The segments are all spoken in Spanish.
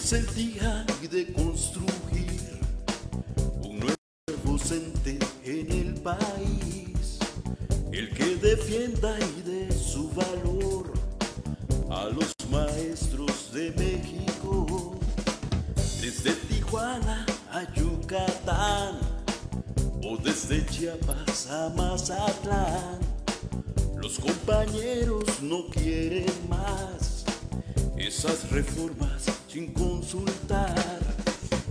Es el día de construir un nuevo CENTE en el país, el que defienda y dé su valor a los maestros de México, desde Tijuana a Yucatán o desde Chiapas a Mazatlán. Los compañeros no quieren más esas reformas sin consultar.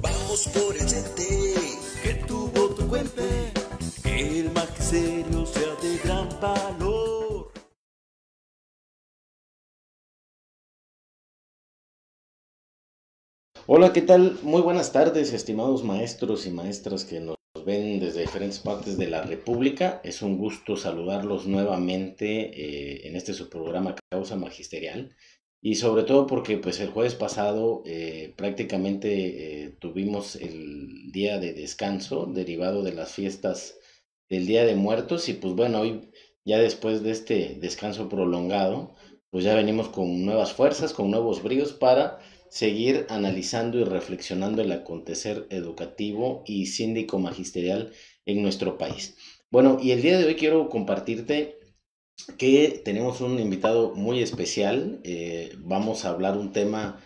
Vamos por el CENTE, que tu voto cuente, que el magisterio sea de gran valor. Hola, ¿qué tal? Muy buenas tardes, estimados maestros y maestras que nos ven desde diferentes partes de la República. Es un gusto saludarlos nuevamente en este su programa Causa Magisterial, y sobre todo porque pues el jueves pasado prácticamente tuvimos el día de descanso derivado de las fiestas del Día de Muertos, y pues bueno, hoy ya después de este descanso prolongado, pues ya venimos con nuevas fuerzas, con nuevos bríos para seguir analizando y reflexionando el acontecer educativo y síndico magisterial en nuestro país. Bueno, y el día de hoy quiero compartirte que tenemos un invitado muy especial. Vamos a hablar un tema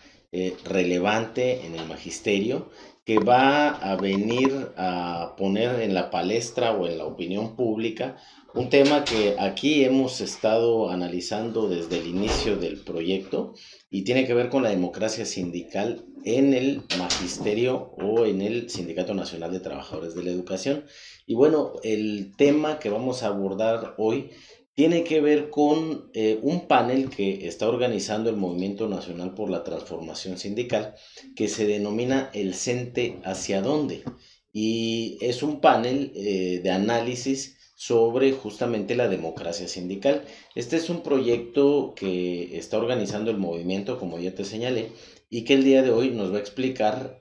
relevante en el magisterio, que va a venir a poner en la palestra o en la opinión pública un tema que aquí hemos estado analizando desde el inicio del proyecto, y tiene que ver con la democracia sindical en el magisterio o en el Sindicato Nacional de Trabajadores de la Educación. Y bueno, el tema que vamos a abordar hoy tiene que ver con un panel que está organizando el Movimiento Nacional por la Transformación Sindical, que se denomina el CENTE ¿Hacia dónde? Y es un panel de análisis sobre justamente la democracia sindical. Este es un proyecto que está organizando el movimiento, como ya te señalé, y que el día de hoy nos va a explicar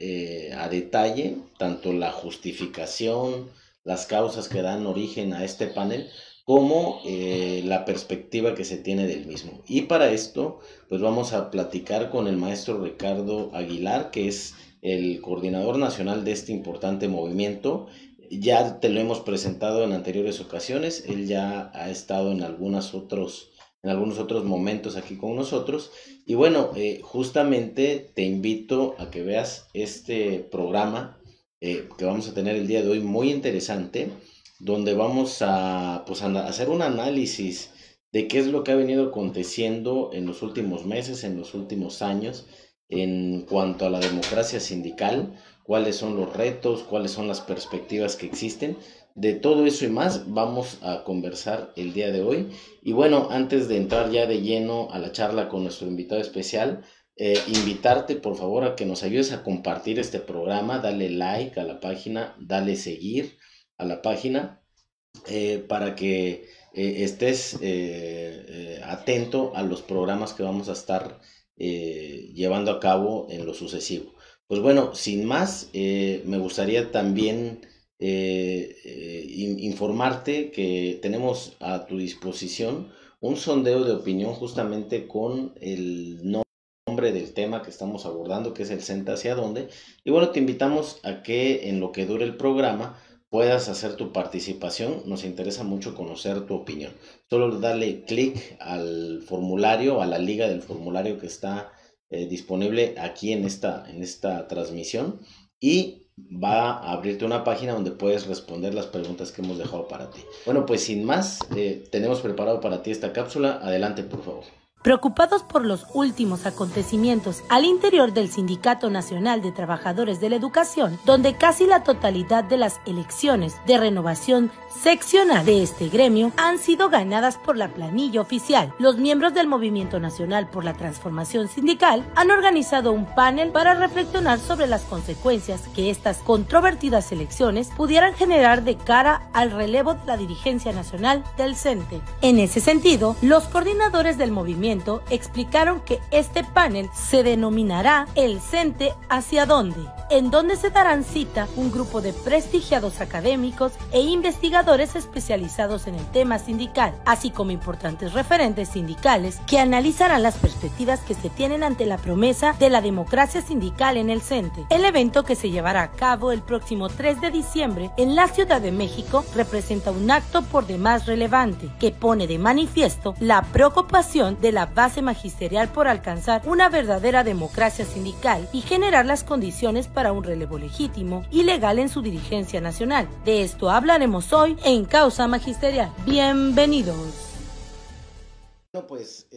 a detalle tanto la justificación, las causas que dan origen a este panel, como la perspectiva que se tiene del mismo. Y para esto, pues vamos a platicar con el maestro Ricardo Aguilar, que es el coordinador nacional de este importante movimiento. Ya te lo hemos presentado en anteriores ocasiones, él ya ha estado en algunos otros momentos aquí con nosotros. Y bueno, justamente te invito a que veas este programa que vamos a tener el día de hoy, muy interesante, donde vamos a hacer un análisis de qué es lo que ha venido aconteciendo en los últimos meses, en los últimos años, en cuanto a la democracia sindical, cuáles son los retos, cuáles son las perspectivas que existen. De todo eso y más vamos a conversar el día de hoy. Y bueno, antes de entrar ya de lleno a la charla con nuestro invitado especial, invitarte por favor a que nos ayudes a compartir este programa, dale like a la página, dale seguir a la página, para que estés atento a los programas que vamos a estar llevando a cabo en lo sucesivo. Pues bueno, sin más, me gustaría también informarte que tenemos a tu disposición un sondeo de opinión justamente con el nombre del tema que estamos abordando, que es el CENTE ¿Hacia dónde? Y bueno, te invitamos a que en lo que dure el programa puedas hacer tu participación. Nos interesa mucho conocer tu opinión. Solo dale clic al formulario, a la liga del formulario que está disponible aquí en esta transmisión, y va a abrirte una página donde puedes responder las preguntas que hemos dejado para ti. Bueno, pues sin más, tenemos preparado para ti esta cápsula. Adelante, por favor. Preocupados por los últimos acontecimientos al interior del Sindicato Nacional de Trabajadores de la Educación, donde casi la totalidad de las elecciones de renovación seccional de este gremio han sido ganadas por la planilla oficial, los miembros del Movimiento Nacional por la Transformación Sindical han organizado un panel para reflexionar sobre las consecuencias que estas controvertidas elecciones pudieran generar de cara al relevo de la dirigencia nacional del CENTE. En ese sentido, los coordinadores del movimiento explicaron que este panel se denominará el CENTE ¿Hacia dónde? en donde se darán cita un grupo de prestigiados académicos e investigadores especializados en el tema sindical, así como importantes referentes sindicales que analizarán las perspectivas que se tienen ante la promesa de la democracia sindical en el CENTE. El evento, que se llevará a cabo el próximo 3 de diciembre en la Ciudad de México, representa un acto por demás relevante que pone de manifiesto la preocupación de la base magisterial por alcanzar una verdadera democracia sindical y generar las condiciones para un relevo legítimo y legal en su dirigencia nacional. De esto hablaremos hoy en Causa Magisterial. Bienvenidos. Bueno, pues,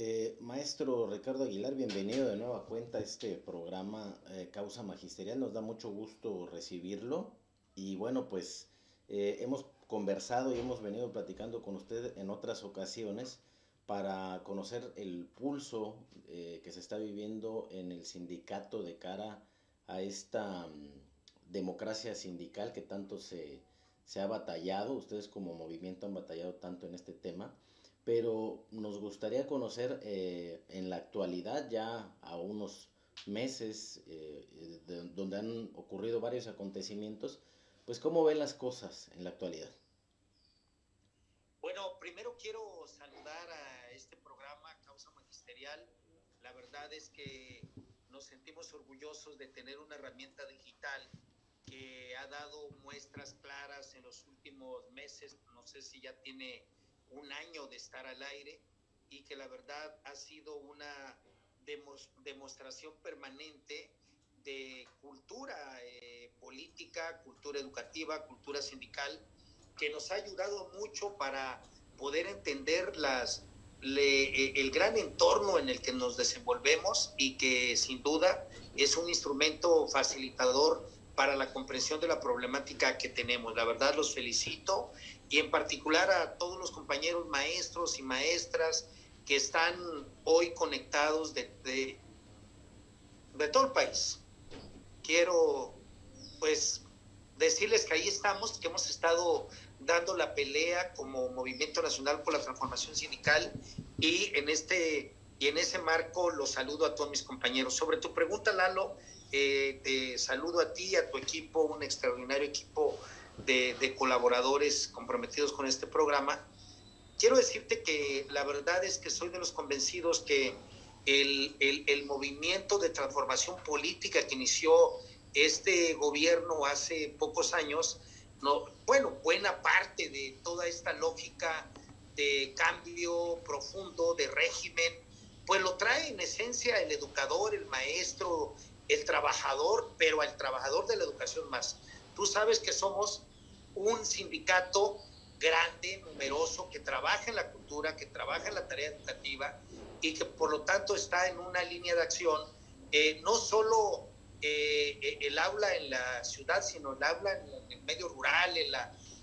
maestro Ricardo Aguilar, bienvenido de nueva cuenta a este programa Causa Magisterial. Nos da mucho gusto recibirlo y bueno, pues hemos conversado y hemos venido platicando con usted en otras ocasiones para conocer el pulso que se está viviendo en el sindicato de cara a esta democracia sindical que tanto se ha batallado. Ustedes como movimiento han batallado tanto en este tema. Pero nos gustaría conocer en la actualidad, ya a unos meses, donde han ocurrido varios acontecimientos, pues cómo ven las cosas en la actualidad. Bueno, primero quiero saludar a este programa Causa Magisterial. La verdad es que nos sentimos orgullosos de tener una herramienta digital que ha dado muestras claras en los últimos meses. No sé si ya tiene un año de estar al aire, y que la verdad ha sido una demostración permanente de cultura política, cultura educativa, cultura sindical, que nos ha ayudado mucho para poder entender el gran entorno en el que nos desenvolvemos, y que sin duda es un instrumento facilitador para la comprensión de la problemática que tenemos. La verdad, los felicito, y en particular a todos los compañeros maestros y maestras que están hoy conectados de todo el país. Quiero pues decirles que ahí estamos, que hemos estado dando la pelea como Movimiento Nacional por la Transformación Sindical, y en ese marco los saludo a todos mis compañeros. Sobre tu pregunta, Lalo, te saludo a ti y a tu equipo, un extraordinario equipo de colaboradores comprometidos con este programa. Quiero decirte que la verdad es que soy de los convencidos que el movimiento de transformación política que inició este gobierno hace pocos años, buena parte de toda esta lógica de cambio profundo de régimen, pues lo trae en esencia el educador, el maestro, el trabajador, pero al trabajador de la educación más. Tú sabes que somos un sindicato grande, numeroso, que trabaja en la cultura, que trabaja en la tarea educativa, y que por lo tanto está en una línea de acción, no solo el aula en la ciudad, sino el aula en el medio rural,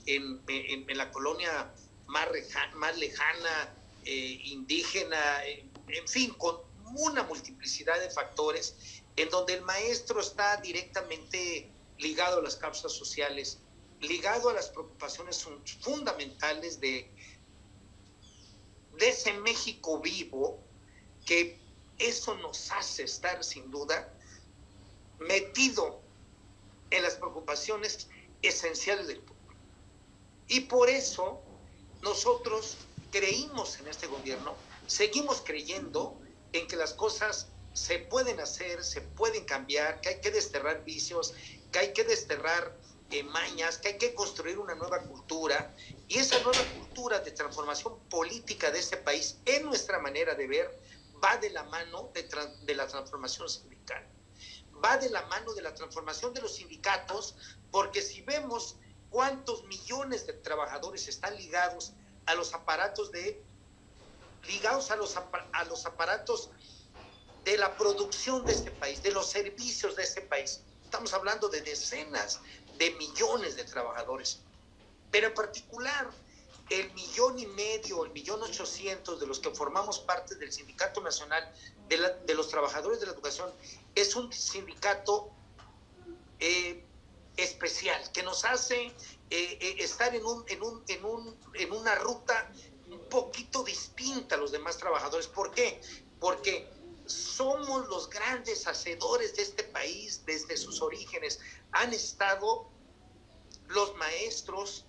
en la colonia más lejana, indígena, en fin, con una multiplicidad de factores, en donde el maestro está directamente ligado a las causas sociales, ligado a las preocupaciones fundamentales de ese México vivo, que eso nos hace estar sin duda metido en las preocupaciones esenciales del pueblo. Y por eso nosotros creímos en este gobierno, seguimos creyendo en que las cosas se pueden hacer, se pueden cambiar, que hay que desterrar vicios, que hay que desterrar mañas, que hay que construir una nueva cultura, y esa nueva cultura de transformación política de este país, en nuestra manera de ver, va de la mano de la transformación sindical, va de la mano de la transformación de los sindicatos, porque si vemos cuántos millones de trabajadores están ligados a los aparatos aparatos de la producción de este país, de los servicios de este país. Estamos hablando de decenas de millones de trabajadores, pero en particular el 1,5 millones, 1,800,000 de los que formamos parte del Sindicato Nacional de los Trabajadores de la Educación es un sindicato especial, que nos hace estar en una ruta un poquito distinta a los demás trabajadores. ¿Por qué? Porque somos los grandes hacedores de este país desde sus sus orígenes han estado los maestros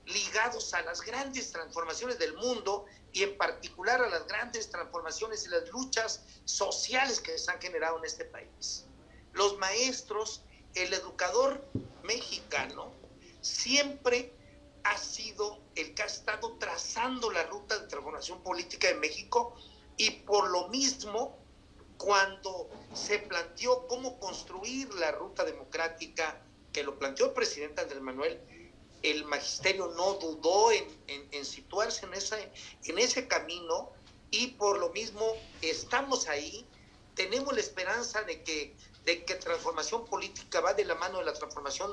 ligados a las grandes transformaciones del mundo y en particular a las grandes transformaciones y las luchas sociales que se han generado en este país. Los maestros, el educador mexicano, siempre ha sido el que ha estado trazando la ruta de transformación política de México, y por lo mismo, cuando se planteó cómo construir la ruta democrática, que lo planteó el presidente Andrés Manuel, el magisterio no dudó en situarse en ese camino, y por lo mismo estamos ahí. Tenemos la esperanza de que transformación política va de la mano de la transformación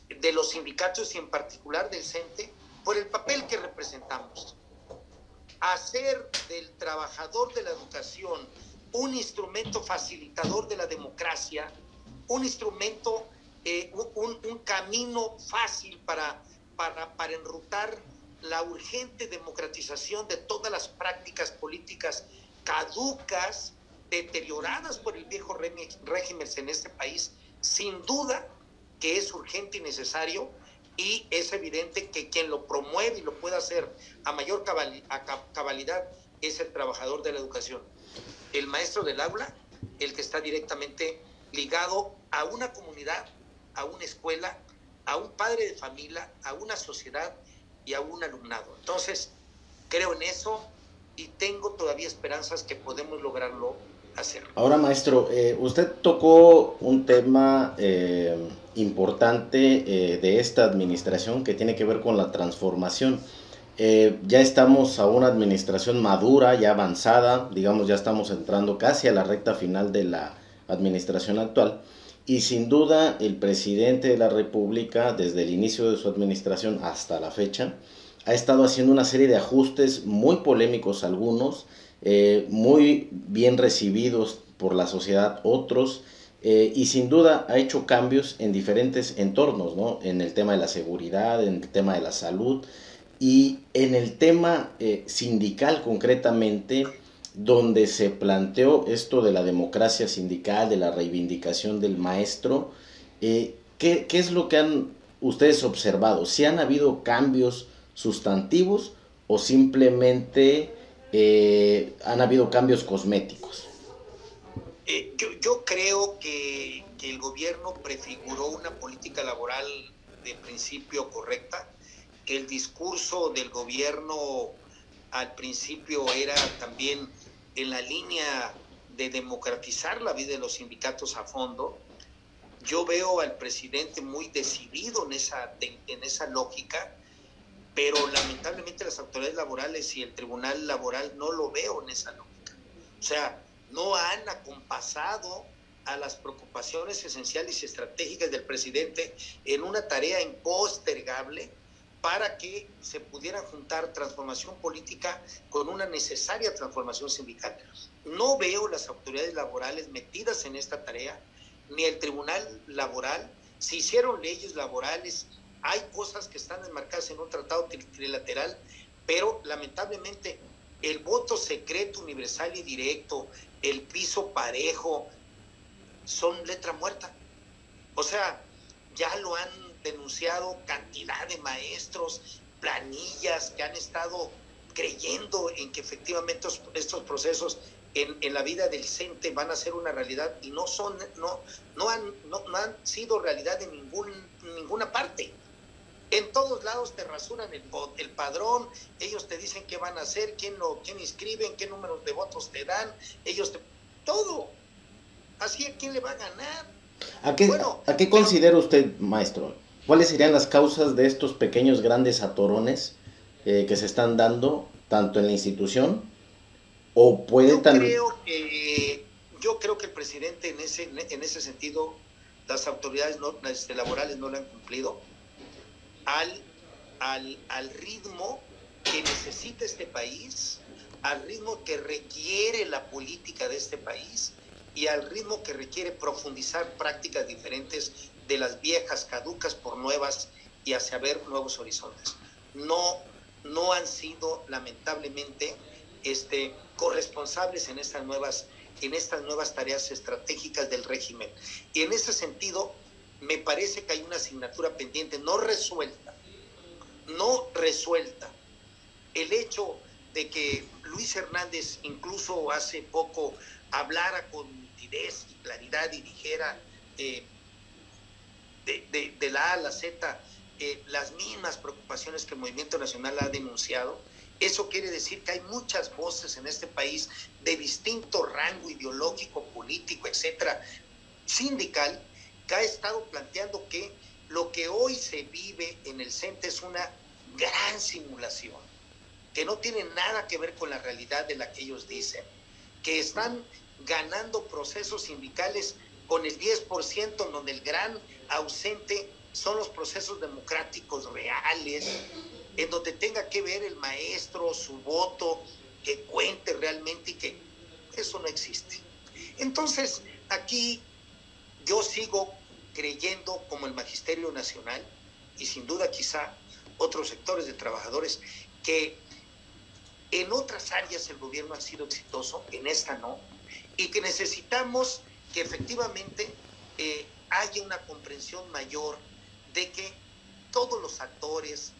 de los sindicatos y en particular del CENTE, por el papel que representamos. Hacer del trabajador de la educación un instrumento facilitador de la democracia, un instrumento, un camino fácil para enrutar la urgente democratización de todas las prácticas políticas caducas, deterioradas por el viejo régimen en este país, sin duda que es urgente y necesario, y es evidente que quien lo promueve y lo puede hacer a mayor cabalidad es el trabajador de la educación, el maestro del aula, el que está directamente ligado a una comunidad, a una escuela, a un padre de familia, a una sociedad y a un alumnado. Entonces, creo en eso y tengo todavía esperanzas que podemos lograrlo hacer. Ahora, maestro, usted tocó un tema importante de esta administración que tiene que ver con la transformación. Ya estamos a una administración madura, ya avanzada, digamos, ya estamos entrando casi a la recta final de la administración actual. Y sin duda el presidente de la República, desde el inicio de su administración hasta la fecha, ha estado haciendo una serie de ajustes muy polémicos algunos, muy bien recibidos por la sociedad otros, y sin duda ha hecho cambios en diferentes entornos, ¿no? En el tema de la seguridad, en el tema de la salud y en el tema sindical concretamente, donde se planteó esto de la democracia sindical, de la reivindicación del maestro. ¿Qué es lo que han ustedes observado? ¿Si han habido cambios sustantivos o simplemente han habido cambios cosméticos? Yo creo que el gobierno prefiguró una política laboral de principio correcta, que el discurso del gobierno al principio era también en la línea de democratizar la vida de los sindicatos a fondo. Yo veo al presidente muy decidido en esa lógica, pero lamentablemente las autoridades laborales y el Tribunal Laboral no lo veo en esa lógica. O sea, no han acompasado a las preocupaciones esenciales y estratégicas del presidente en una tarea impostergable para que se pudiera juntar transformación política con una necesaria transformación sindical. No veo las autoridades laborales metidas en esta tarea, ni el Tribunal Laboral. Se hicieron leyes laborales, hay cosas que están enmarcadas en un tratado trilateral, pero lamentablemente el voto secreto, universal y directo, el piso parejo, son letra muerta. O sea, ya lo han denunciado cantidad de maestros, planillas que han estado creyendo en que efectivamente estos procesos en la vida del CENTE van a ser una realidad, y no han sido realidad en ninguna parte. En todos lados te rasuran el padrón, ellos te dicen qué van a hacer, quién inscriben, qué números de votos te dan, todo. Así, ¿a quién le va a ganar? ¿A qué considera usted, maestro? ¿Cuáles serían las causas de estos pequeños grandes atorones que se están dando tanto en la institución o puede Yo creo que el presidente en ese sentido, las autoridades laborales no lo han cumplido al ritmo que necesita este país, al ritmo que requiere la política de este país y al ritmo que requiere profundizar prácticas diferentes de las viejas caducas por nuevas y hacia ver nuevos horizontes. No han sido lamentablemente corresponsables en estas nuevas tareas estratégicas del régimen. Y en ese sentido, me parece que hay una asignatura pendiente, no resuelta. El hecho de que Luis Hernández incluso hace poco hablara con nitidez y claridad y dijera de la A a la Z las mismas preocupaciones que el Movimiento Nacional ha denunciado, eso quiere decir que hay muchas voces en este país de distinto rango ideológico, político, etcétera, sindical, que ha estado planteando que lo que hoy se vive en el CENTE es una gran simulación, que no tiene nada que ver con la realidad de la que ellos dicen, que están ganando procesos sindicales con el 10%, donde el gran ausente son los procesos democráticos reales, en donde tenga que ver el maestro, su voto, que cuente realmente, y que eso no existe. Entonces, aquí yo sigo creyendo, como el Magisterio Nacional, y sin duda quizá otros sectores de trabajadores, que en otras áreas el gobierno ha sido exitoso, en esta no, y que necesitamos que efectivamente haya una comprensión mayor de que todos los actores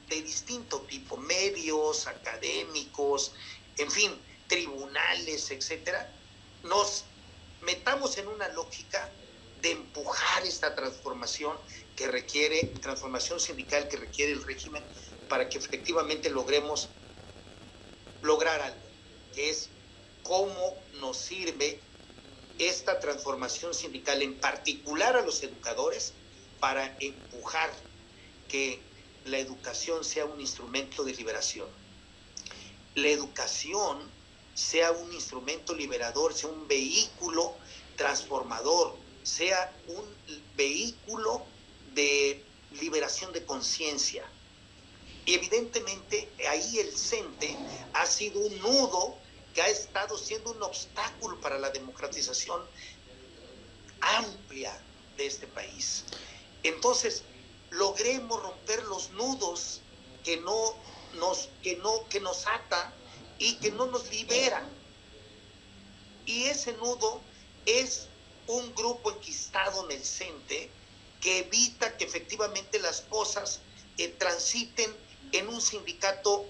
de distinto tipo, medios, académicos, en fin, tribunales, etcétera, nos metamos en una lógica de empujar esta transformación que requiere, transformación sindical que requiere el régimen, para que efectivamente logremos lograr algo, que es cómo nos sirve esta transformación sindical, en particular a los educadores, para empujar que la educación sea un instrumento de liberación. La educación sea un instrumento liberador, sea un vehículo transformador, sea un vehículo de liberación de conciencia. Y evidentemente ahí el CENTE ha sido un nudo que ha estado siendo un obstáculo para la democratización amplia de este país. Entonces, logremos romper los nudos que nos ata y que no nos liberan. Y ese nudo es un grupo enquistado en el CENTE que evita que efectivamente las cosas transiten en un sindicato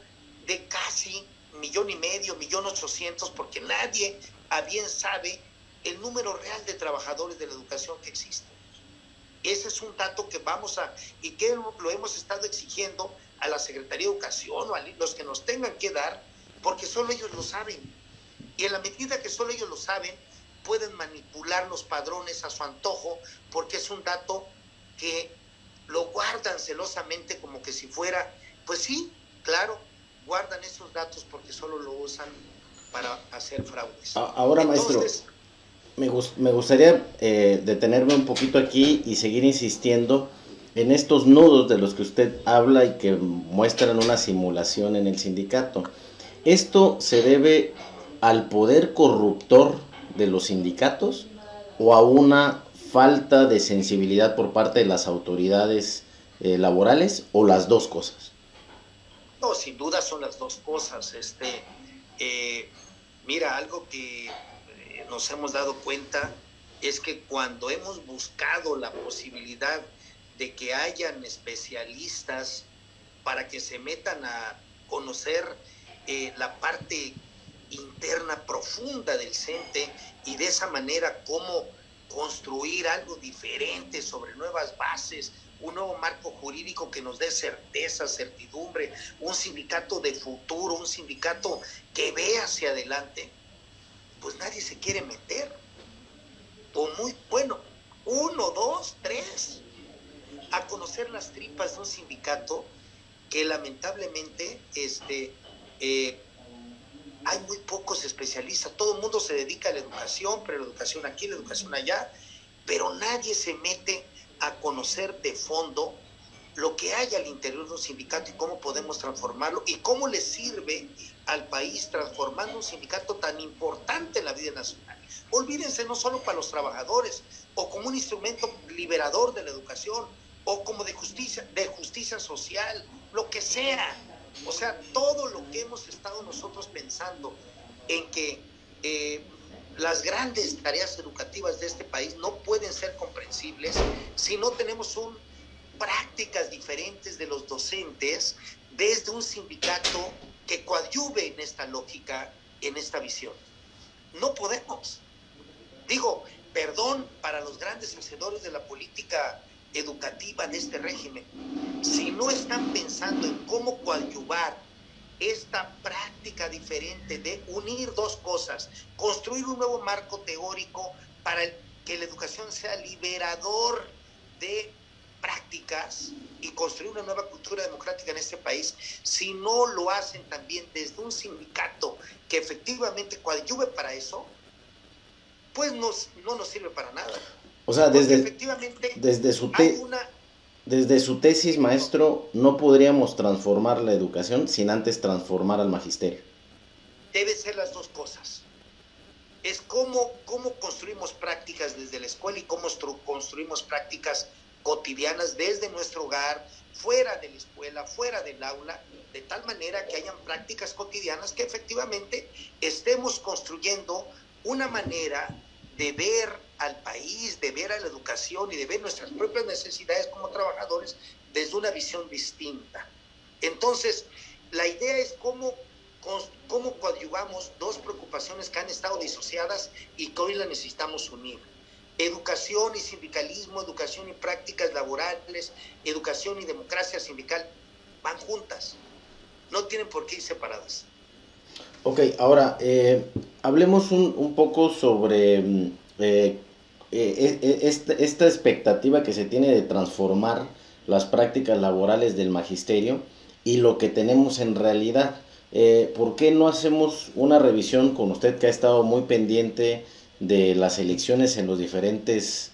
de casi 1,5 millones, 1,800,000, porque nadie a bien sabe el número real de trabajadores de la educación que existen. Ese es un dato que y que lo hemos estado exigiendo a la Secretaría de Educación o a los que nos tengan que dar, porque solo ellos lo saben. Y en la medida que solo ellos lo saben, pueden manipular los padrones a su antojo, porque es un dato que lo guardan celosamente como que si fuera, pues sí, claro, guardan esos datos porque solo lo usan para hacer fraudes. Ahora, entonces, maestro, me gustaría detenerme un poquito aquí y seguir insistiendo en estos nudos de los que usted habla y que muestran una simulación en el sindicato. ¿Esto se debe al poder corruptor de los sindicatos o a una falta de sensibilidad por parte de las autoridades laborales, o las dos cosas? No, sin duda son las dos cosas. Mira, algo que nos hemos dado cuenta es que cuando hemos buscado la posibilidad de que hayan especialistas para que se metan a conocer la parte interna profunda del CENTE y de esa manera cómo construir algo diferente sobre nuevas bases, un nuevo marco jurídico que nos dé certeza, certidumbre, un sindicato de futuro, un sindicato que vea hacia adelante, pues nadie se quiere meter. O muy bueno, 1, 2, 3, a conocer las tripas de un sindicato que lamentablemente hay muy pocos especialistas. Todo el mundo se dedica a la educación, pero la educación aquí, la educación allá, pero nadie se mete a conocer de fondo lo que hay al interior de un sindicato y cómo podemos transformarlo y cómo le sirve al país transformando un sindicato tan importante en la vida nacional. Olvídense, no solo para los trabajadores, o como un instrumento liberador de la educación, o como de justicia social, lo que sea. O sea, todo lo que hemos estado nosotros pensando en que las grandes tareas educativas de este país no pueden ser comprensibles si no tenemos prácticas diferentes de los docentes desde un sindicato que coadyuve en esta lógica, en esta visión. No podemos. Digo, perdón para los grandes hacedores de la política educativa de este régimen. Si no están pensando en cómo coadyuvar esta práctica diferente de unir dos cosas, construir un nuevo marco teórico para que la educación sea liberador de prácticas y construir una nueva cultura democrática en este país, si no lo hacen también desde un sindicato que efectivamente coadyuve para eso, pues no nos sirve para nada. O sea, efectivamente desde su tesis, maestro, no podríamos transformar la educación sin antes transformar al magisterio. Debe ser las dos cosas. Es cómo construimos prácticas desde la escuela y cómo construimos prácticas cotidianas desde nuestro hogar, fuera de la escuela, fuera del aula, de tal manera que hayan prácticas cotidianas que efectivamente estemos construyendo una manera de ver al país, de ver a la educación y de ver nuestras propias necesidades como trabajadores desde una visión distinta. Entonces, la idea es cómo coadyuvamos dos preocupaciones que han estado disociadas y que hoy las necesitamos unir. Educación y sindicalismo, educación y prácticas laborales, educación y democracia sindical van juntas, no tienen por qué ir separadas. Ok, ahora hablemos un poco sobre esta expectativa que se tiene de transformar las prácticas laborales del magisterio y lo que tenemos en realidad. ¿Por qué no hacemos una revisión con usted, que ha estado muy pendiente de las elecciones en los diferentes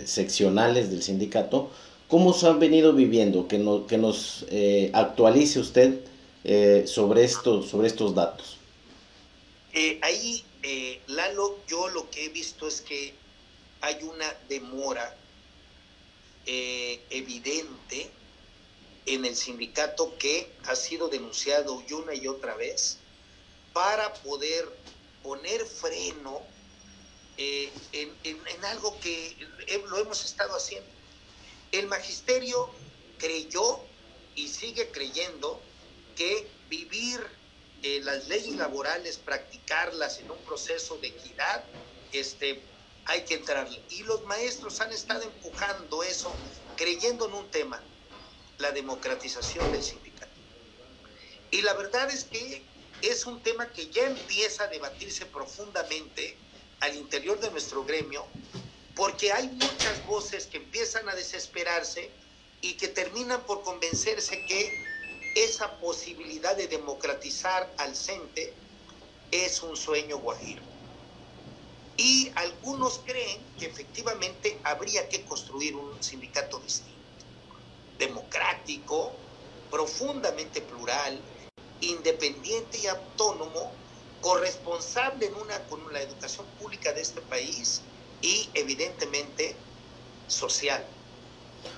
seccionales del sindicato? ¿Cómo se han venido viviendo? Que nos actualice usted sobre estos datos. Lalo, yo lo que he visto es que hay una demora evidente en el sindicato que ha sido denunciado una y otra vez para poder poner freno en algo que lo hemos estado haciendo. El magisterio creyó y sigue creyendo que vivir las leyes laborales, practicarlas en un proceso de equidad, hay que entrarle. Y los maestros han estado empujando eso, creyendo en un tema, la democratización del sindicato. Y la verdad es que es un tema que ya empieza a debatirse profundamente al interior de nuestro gremio, porque hay muchas voces que empiezan a desesperarse y que terminan por convencerse que esa posibilidad de democratizar al CENTE es un sueño guajiro. Y algunos creen que efectivamente habría que construir un sindicato distinto, democrático, profundamente plural, independiente y autónomo, corresponsable con la educación pública de este país y evidentemente social,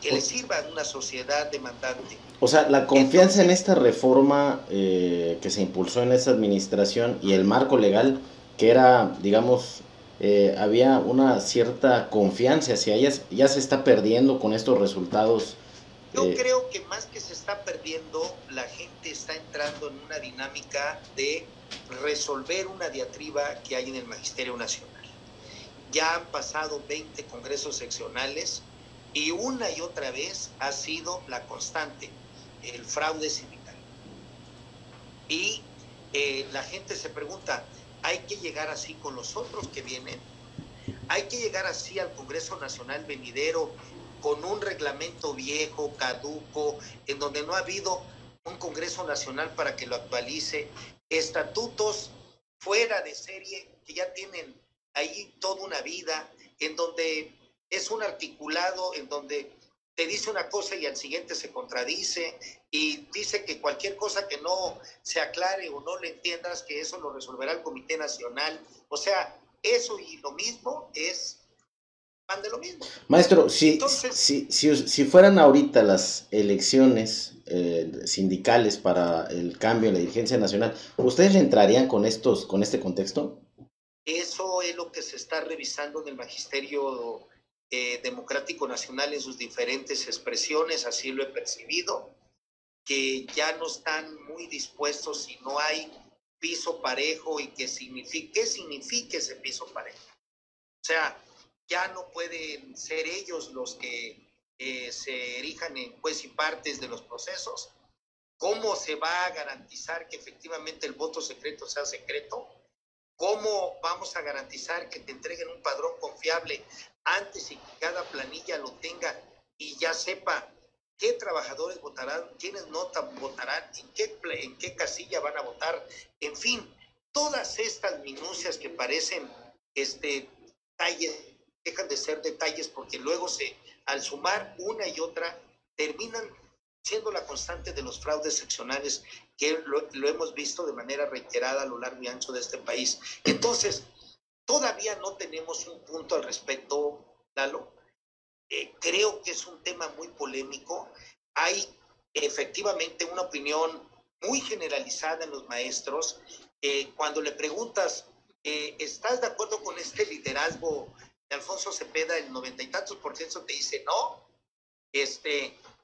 que le sirva a una sociedad demandante. O sea, la confianza en esta reforma que se impulsó en esta administración y el marco legal, que era, digamos, había una cierta confianza hacia ellas, ya se está perdiendo con estos resultados. Yo creo que más que se está perdiendo, la gente está entrando en una dinámica de resolver una diatriba que hay en el Magisterio Nacional. Ya han pasado 20 congresos seccionales y una y otra vez ha sido la constante, el fraude sindical. Y la gente se pregunta, ¿hay que llegar así con los otros que vienen? ¿Hay que llegar así al Congreso Nacional venidero con un reglamento viejo, caduco, en donde no ha habido un Congreso Nacional para que lo actualice, estatutos fuera de serie que ya tienen ahí toda una vida, en donde es un articulado, en donde te dice una cosa y al siguiente se contradice y dice que cualquier cosa que no se aclare o no le entiendas, que eso lo resolverá el Comité Nacional? O sea, eso y lo mismo es pan de lo mismo. Maestro, si fueran ahorita las elecciones sindicales para el cambio en la dirigencia nacional, ¿ustedes le entrarían con este contexto? Eso es lo que se está revisando en el Magisterio Democrático Nacional en sus diferentes expresiones, así lo he percibido, que ya no están muy dispuestos si no hay piso parejo y ¿qué significa ese piso parejo? O sea, ya no pueden ser ellos los que se erijan en juez y partes de los procesos. ¿Cómo se va a garantizar que efectivamente el voto secreto sea secreto? ¿Cómo vamos a garantizar que te entreguen un padrón confiable antes y que cada planilla lo tenga y ya sepa qué trabajadores votarán, quiénes no votarán, en qué casilla van a votar? En fin, todas estas minucias que parecen detalles, dejan de ser detalles porque luego al sumar una y otra terminan siendo la constante de los fraudes seccionales que lo hemos visto de manera reiterada a lo largo y ancho de este país. Entonces, todavía no tenemos un punto al respecto, Lalo. Creo que es un tema muy polémico. Hay efectivamente una opinión muy generalizada en los maestros. Cuando le preguntas, ¿estás de acuerdo con este liderazgo de Alfonso Cepeda? El 90 y tantos % te dice no.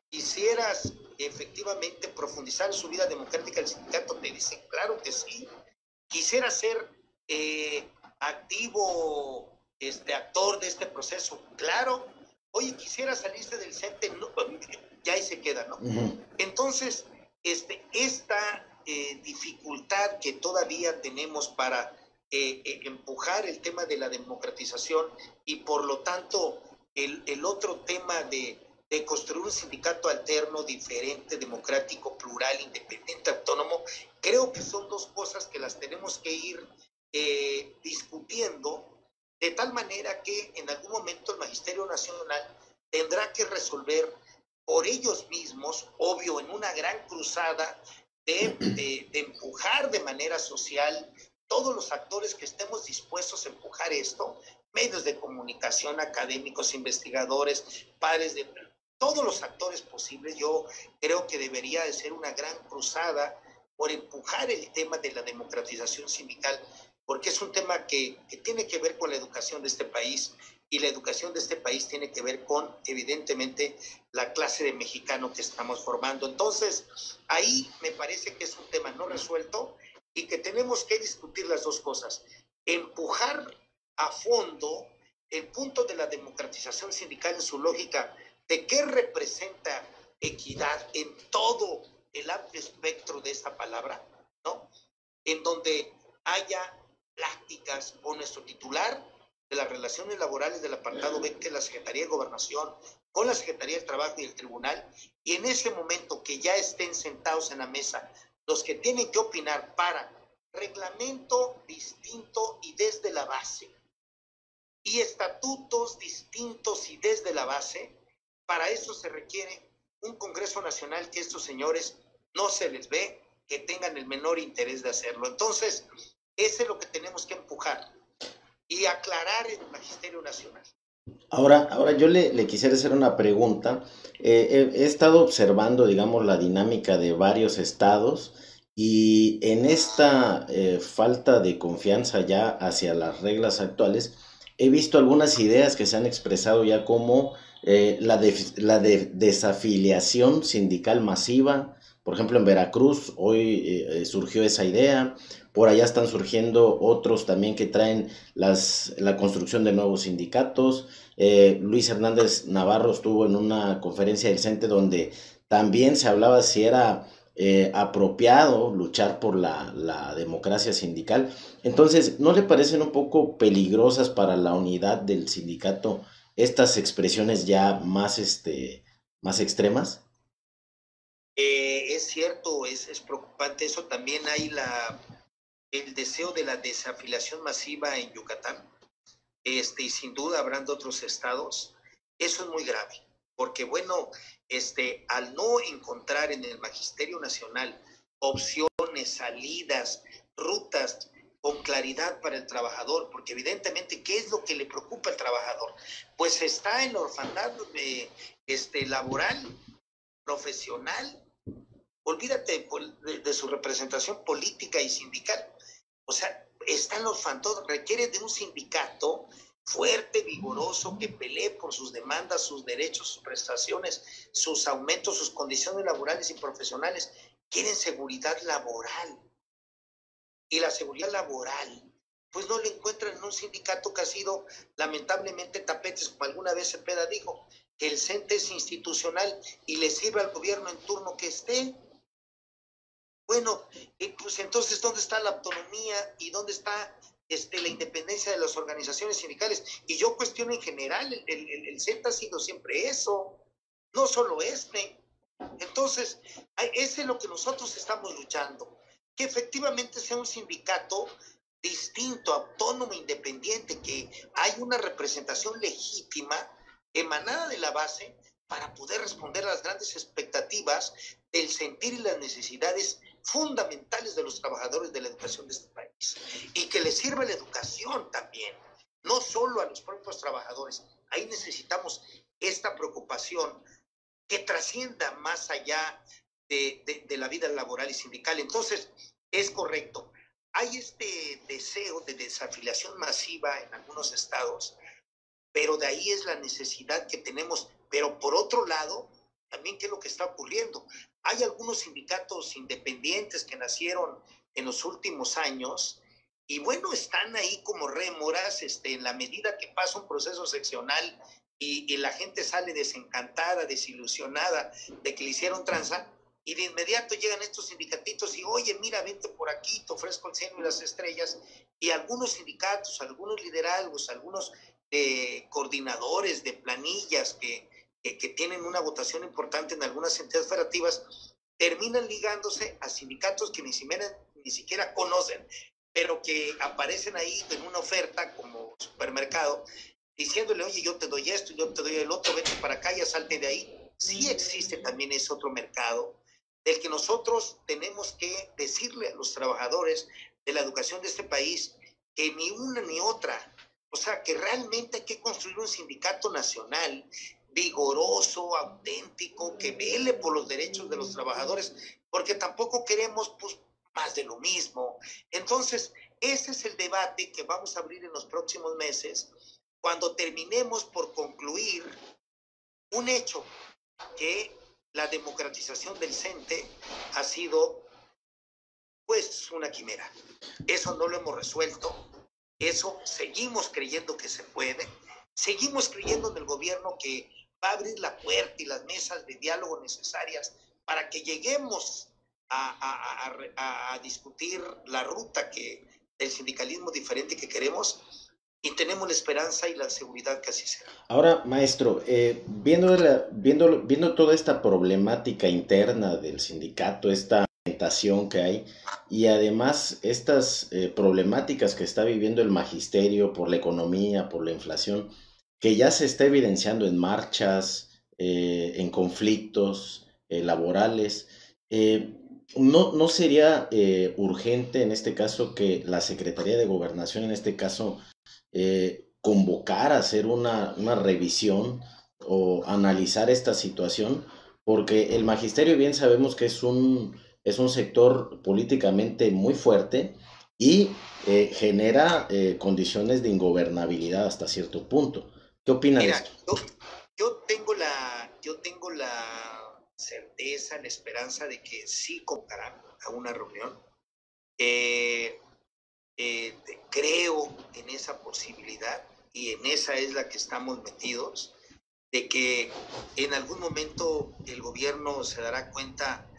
¿Quisieras efectivamente profundizar en su vida democrática del sindicato? Te dicen, claro que sí. ¿Quisiera ser activo actor de este proceso? Claro. Oye, ¿quisiera salirse del CENTE? No, ya ahí se queda, ¿no? Uh-huh. Entonces, esta dificultad que todavía tenemos para empujar el tema de la democratización y por lo tanto el otro tema de construir un sindicato alterno, diferente, democrático, plural, independiente, autónomo, creo que son dos cosas que las tenemos que ir discutiendo de tal manera que en algún momento el Magisterio Nacional tendrá que resolver por ellos mismos, obvio, en una gran cruzada de empujar de manera social todos los actores que estemos dispuestos a empujar esto, medios de comunicación, académicos, investigadores, padres de todos los actores posibles. Yo creo que debería de ser una gran cruzada por empujar el tema de la democratización sindical, porque es un tema que tiene que ver con la educación de este país, y la educación de este país tiene que ver con, evidentemente, la clase de mexicano que estamos formando. Entonces, ahí me parece que es un tema no resuelto y que tenemos que discutir las dos cosas. Empujar a fondo el punto de la democratización sindical en su lógica de qué representa equidad en todo el amplio espectro de esta palabra, ¿no? En donde haya prácticas con nuestro titular de las relaciones laborales del apartado B, que es la Secretaría de Gobernación, con la Secretaría del Trabajo y el Tribunal, y en ese momento que ya estén sentados en la mesa los que tienen que opinar para reglamento distinto y desde la base, y estatutos distintos y desde la base. Para eso se requiere un Congreso Nacional que estos señores no se les ve que tengan el menor interés de hacerlo. Entonces, eso es lo que tenemos que empujar y aclarar en el Magisterio Nacional. Ahora yo le quisiera hacer una pregunta. He estado observando, digamos, la dinámica de varios estados y en esta falta de confianza ya hacia las reglas actuales, he visto algunas ideas que se han expresado ya como la desafiliación sindical masiva. Por ejemplo, en Veracruz hoy surgió esa idea. Por allá están surgiendo otros también que traen la construcción de nuevos sindicatos. Luis Hernández Navarro estuvo en una conferencia del CENTE donde también se hablaba si era apropiado luchar por la democracia sindical. Entonces, ¿no le parecen un poco peligrosas para la unidad del sindicato estas expresiones ya más extremas? Es cierto, es preocupante eso. También hay el deseo de la desafiliación masiva en Yucatán, y sin duda habrán de otros estados. Eso es muy grave, porque bueno, al no encontrar en el Magisterio Nacional opciones, salidas, rutas con claridad para el trabajador, porque evidentemente, ¿qué es lo que le preocupa al trabajador? Pues está en la orfandad laboral, profesional. Olvídate de su representación política y sindical. O sea, están los fantasmas, requiere de un sindicato fuerte, vigoroso, que pelee por sus demandas, sus derechos, sus prestaciones, sus aumentos, sus condiciones laborales y profesionales. Quieren seguridad laboral. Y la seguridad laboral, pues no la encuentran en un sindicato que ha sido lamentablemente tapetes, como alguna vez Cepeda dijo, que el CENTE es institucional y le sirve al gobierno en turno que esté. Bueno, pues entonces, ¿dónde está la autonomía y dónde está la independencia de las organizaciones sindicales? Y yo cuestiono en general, el CENTE ha sido siempre eso, no solo Entonces, ese es lo que nosotros estamos luchando, que efectivamente sea un sindicato distinto, autónomo, independiente, que hay una representación legítima, emanada de la base, para poder responder a las grandes expectativas del sentir y las necesidades fundamentales de los trabajadores de la educación de este país. Y que les sirva la educación también, no solo a los propios trabajadores. Ahí necesitamos esta preocupación que trascienda más allá de la vida laboral y sindical. Entonces, es correcto. Hay este deseo de desafiliación masiva en algunos estados, pero de ahí es la necesidad que tenemos. Pero por otro lado, también, ¿qué es lo que está ocurriendo? Hay algunos sindicatos independientes que nacieron en los últimos años y bueno, están ahí como rémoras en la medida que pasa un proceso seccional y la gente sale desencantada, desilusionada de que le hicieron tranza, y de inmediato llegan estos sindicatitos y, oye, mira, vente por aquí, te ofrezco el cielo y las estrellas, y algunos sindicatos, algunos liderazgos, algunos coordinadores de planillas que tienen una votación importante en algunas entidades federativas, terminan ligándose a sindicatos que ni siquiera conocen, pero que aparecen ahí en una oferta como supermercado, diciéndole, oye, yo te doy esto, yo te doy el otro, vete para acá, ya salte de ahí. Sí existe también ese otro mercado del que nosotros tenemos que decirle a los trabajadores de la educación de este país que ni una ni otra, o sea, que realmente hay que construir un sindicato nacional vigoroso, auténtico, que vele por los derechos de los trabajadores, porque tampoco queremos pues más de lo mismo. Entonces, ese es el debate que vamos a abrir en los próximos meses, cuando terminemos por concluir un hecho, que la democratización del CENTE ha sido pues una quimera. Eso no lo hemos resuelto, eso seguimos creyendo que se puede, seguimos creyendo en el gobierno que va a abrir la puerta y las mesas de diálogo necesarias para que lleguemos a discutir la ruta del sindicalismo diferente que queremos, y tenemos la esperanza y la seguridad que así sea. Ahora, maestro, viendo toda esta problemática interna del sindicato, esta tentación que hay, y además estas problemáticas que está viviendo el magisterio por la economía, por la inflación, que ya se está evidenciando en marchas, en conflictos laborales, ¿no sería urgente en este caso que la Secretaría de Gobernación, en este caso, convocar a hacer una revisión o analizar esta situación? Porque el magisterio bien sabemos que es un sector políticamente muy fuerte y genera condiciones de ingobernabilidad hasta cierto punto. ¿Qué opina de esto? Yo tengo la certeza, la esperanza de que sí convocarán a una reunión. Creo en esa posibilidad y en esa es la que estamos metidos, de que en algún momento el gobierno se dará cuenta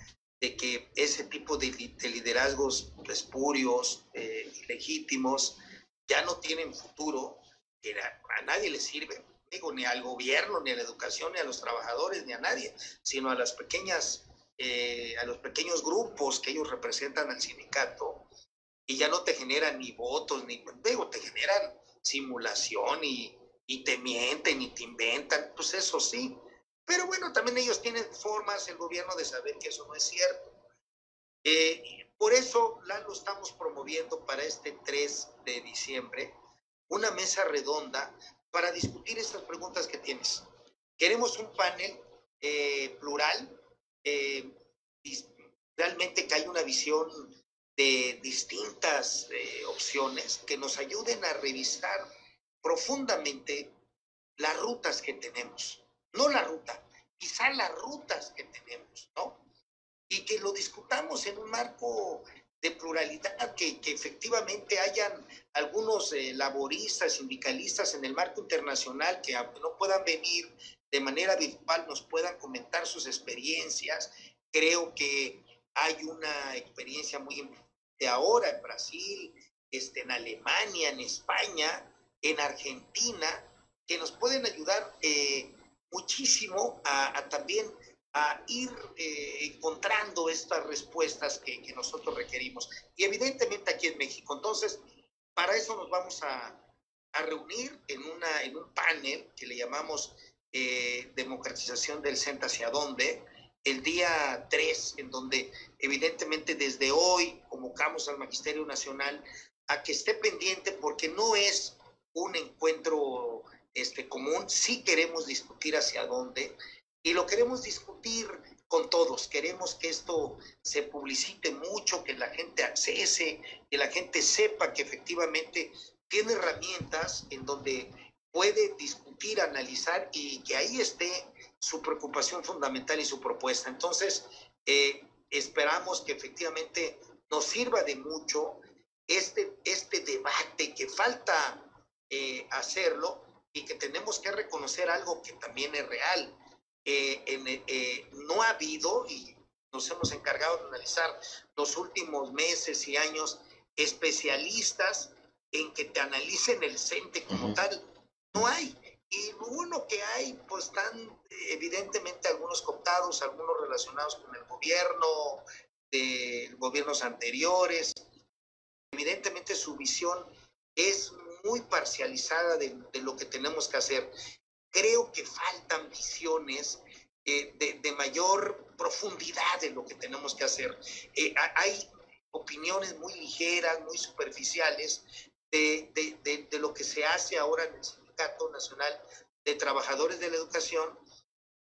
de que ese tipo de liderazgos espurios, ilegítimos, ya no tienen futuro, que a nadie le sirve, digo, ni al gobierno, ni a la educación, ni a los trabajadores, ni a nadie, sino a los pequeños grupos que ellos representan al sindicato, y ya no te generan ni votos, digo, te generan simulación y te mienten y te inventan, pues eso sí. Pero bueno, también ellos tienen formas, el gobierno, de saber que eso no es cierto. Por eso, Lalo, estamos promoviendo para este 3 de diciembre una mesa redonda para discutir estas preguntas que tienes. Queremos un panel plural, realmente que haya una visión de distintas opciones que nos ayuden a revisar profundamente las rutas que tenemos, no la ruta, quizá las rutas que tenemos, ¿no? Y que lo discutamos en un marco de pluralidad, que efectivamente hayan algunos laboristas, sindicalistas en el marco internacional que aunque no puedan venir de manera virtual, nos puedan comentar sus experiencias. Creo que hay una experiencia muy importante ahora en Brasil, en Alemania, en España, en Argentina, que nos pueden ayudar muchísimo a también a ir encontrando estas respuestas que nosotros requerimos. Y evidentemente aquí en México. Entonces, para eso nos vamos a reunir en un panel que le llamamos Democratización del Centro hacia dónde, el día 3, en donde evidentemente desde hoy convocamos al Magisterio Nacional a que esté pendiente, porque no es un encuentro común. Sí queremos discutir hacia dónde, y lo queremos discutir con todos. Queremos que esto se publicite mucho, que la gente accese, que la gente sepa que efectivamente tiene herramientas en donde puede discutir, analizar, y que ahí esté su preocupación fundamental y su propuesta. Entonces, esperamos que efectivamente nos sirva de mucho este debate, que falta hacerlo, y que tenemos que reconocer algo que también es real. No ha habido, y nos hemos encargado de analizar los últimos meses y años, especialistas en que te analicen el CENTE como tal. No hay. Y lo bueno que hay, pues están evidentemente algunos cooptados, algunos relacionados con el gobierno, de gobiernos anteriores. Evidentemente su visión es muy parcializada de lo que tenemos que hacer. Creo que faltan visiones de mayor profundidad de lo que tenemos que hacer. Hay opiniones muy ligeras, muy superficiales de lo que se hace ahora en el Sindicato Nacional de Trabajadores de la Educación,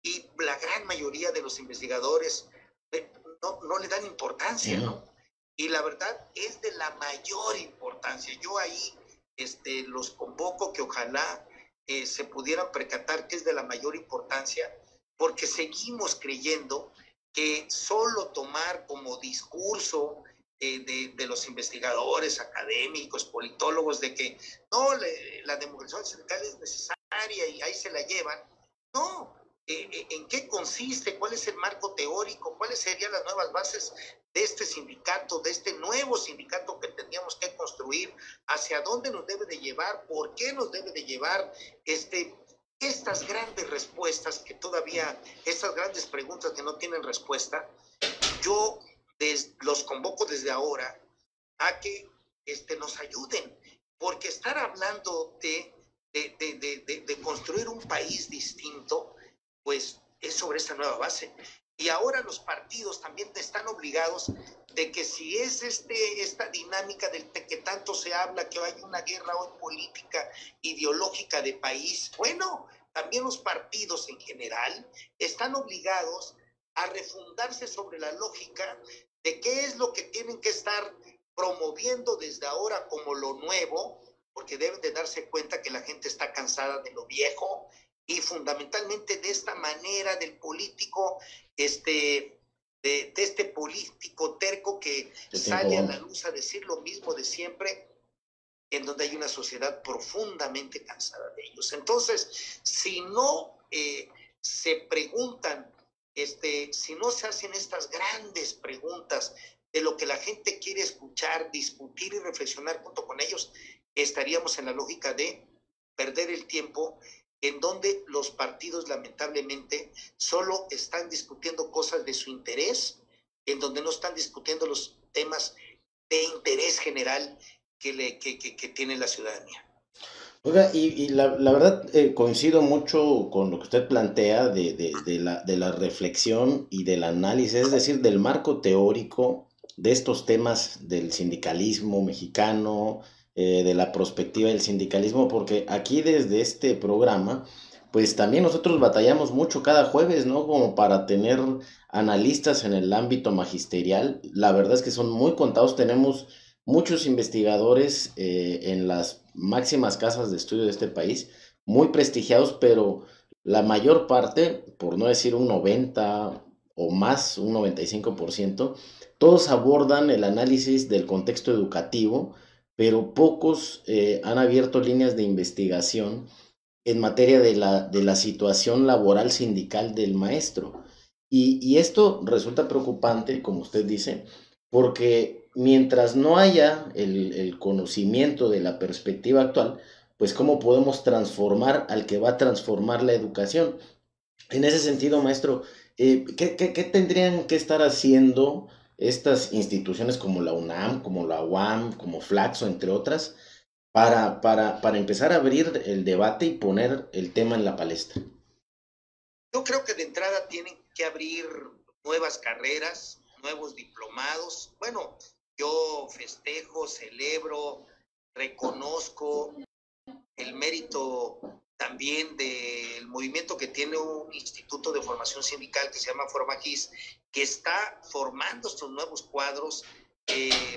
y la gran mayoría de los investigadores no le dan importancia, ¿no? Y la verdad es de la mayor importancia. Yo ahí los convoco que ojalá se pudieran percatar que es de la mayor importancia, porque seguimos creyendo que solo tomar como discurso de los investigadores, académicos, politólogos, de que no, la democracia sindical es necesaria y ahí se la llevan. No, ¿en qué consiste? ¿Cuál es el marco teórico? ¿Cuáles serían las nuevas bases de este sindicato, de este nuevo sindicato que tendríamos que construir? ¿Hacia dónde nos debe de llevar? ¿Por qué nos debe de llevar estas grandes respuestas que todavía, estas grandes preguntas que no tienen respuesta? Yo los convoco desde ahora a que nos ayuden, porque estar hablando de construir un país distinto, pues es sobre esta nueva base. Y ahora los partidos también están obligados de que si es esta dinámica del que tanto se habla, que hay una guerra hoy política, ideológica de país, bueno, también los partidos en general están obligados a refundarse sobre la lógica de qué es lo que tienen que estar promoviendo desde ahora como lo nuevo, porque deben de darse cuenta que la gente está cansada de lo viejo, y fundamentalmente de esta manera del político, de este político terco que sale a la luz a decir lo mismo de siempre, en donde hay una sociedad profundamente cansada de ellos. Entonces, si no se preguntan, si no se hacen estas grandes preguntas de lo que la gente quiere escuchar, discutir y reflexionar junto con ellos, estaríamos en la lógica de perder el tiempo, en donde los partidos lamentablemente solo están discutiendo cosas de su interés, en donde no están discutiendo los temas de interés general que tiene la ciudadanía. Oiga, y la verdad coincido mucho con lo que usted plantea de la reflexión y del análisis, es decir, del marco teórico de estos temas del sindicalismo mexicano, de la perspectiva del sindicalismo, porque aquí desde este programa pues también nosotros batallamos mucho cada jueves, ¿no? Como para tener analistas en el ámbito magisterial. La verdad es que son muy contados, tenemos muchos investigadores en las máximas casas de estudio de este país, muy prestigiados, pero la mayor parte, por no decir un 90 o más, un 95%, todos abordan el análisis del contexto educativo, pero pocos han abierto líneas de investigación en materia de la situación laboral sindical del maestro. Y esto resulta preocupante, como usted dice, porque mientras no haya el conocimiento de la perspectiva actual, pues cómo podemos transformar al que va a transformar la educación. En ese sentido, maestro, ¿qué tendrían que estar haciendo estas instituciones como la UNAM, como la UAM, como Flaxo, entre otras, para empezar a abrir el debate y poner el tema en la palestra? Yo creo que de entrada tienen que abrir nuevas carreras, nuevos diplomados. Bueno, yo festejo, celebro, reconozco el mérito también del movimiento que tiene un instituto de formación sindical que se llama Formagis, que está formando estos nuevos cuadros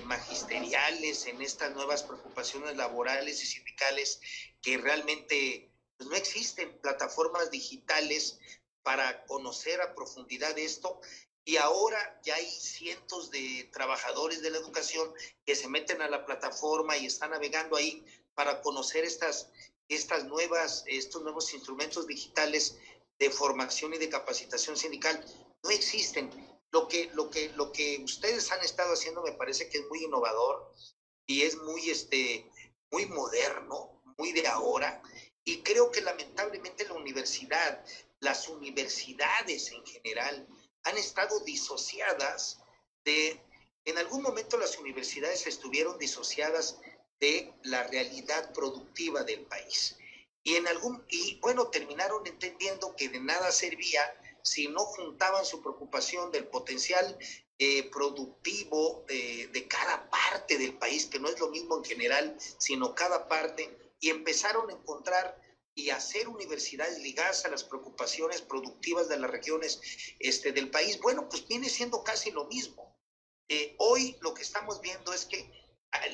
magisteriales en estas nuevas preocupaciones laborales y sindicales que realmente pues, no existen plataformas digitales para conocer a profundidad esto. Y ahora ya hay cientos de trabajadores de la educación que se meten a la plataforma y están navegando ahí para conocer estos nuevos instrumentos digitales de formación y de capacitación sindical. No existen. Lo que ustedes han estado haciendo me parece que es muy innovador y es muy moderno, muy de ahora. Y creo que lamentablemente las universidades en general, han estado disociadas en algún momento las universidades estuvieron disociadas de la realidad productiva del país. Y bueno, terminaron entendiendo que de nada servía si no juntaban su preocupación del potencial productivo de cada parte del país, que no es lo mismo en general, sino cada parte, y empezaron a encontrar y hacer universidades ligadas a las preocupaciones productivas de las regiones del país. Bueno, pues viene siendo casi lo mismo. Hoy lo que estamos viendo es que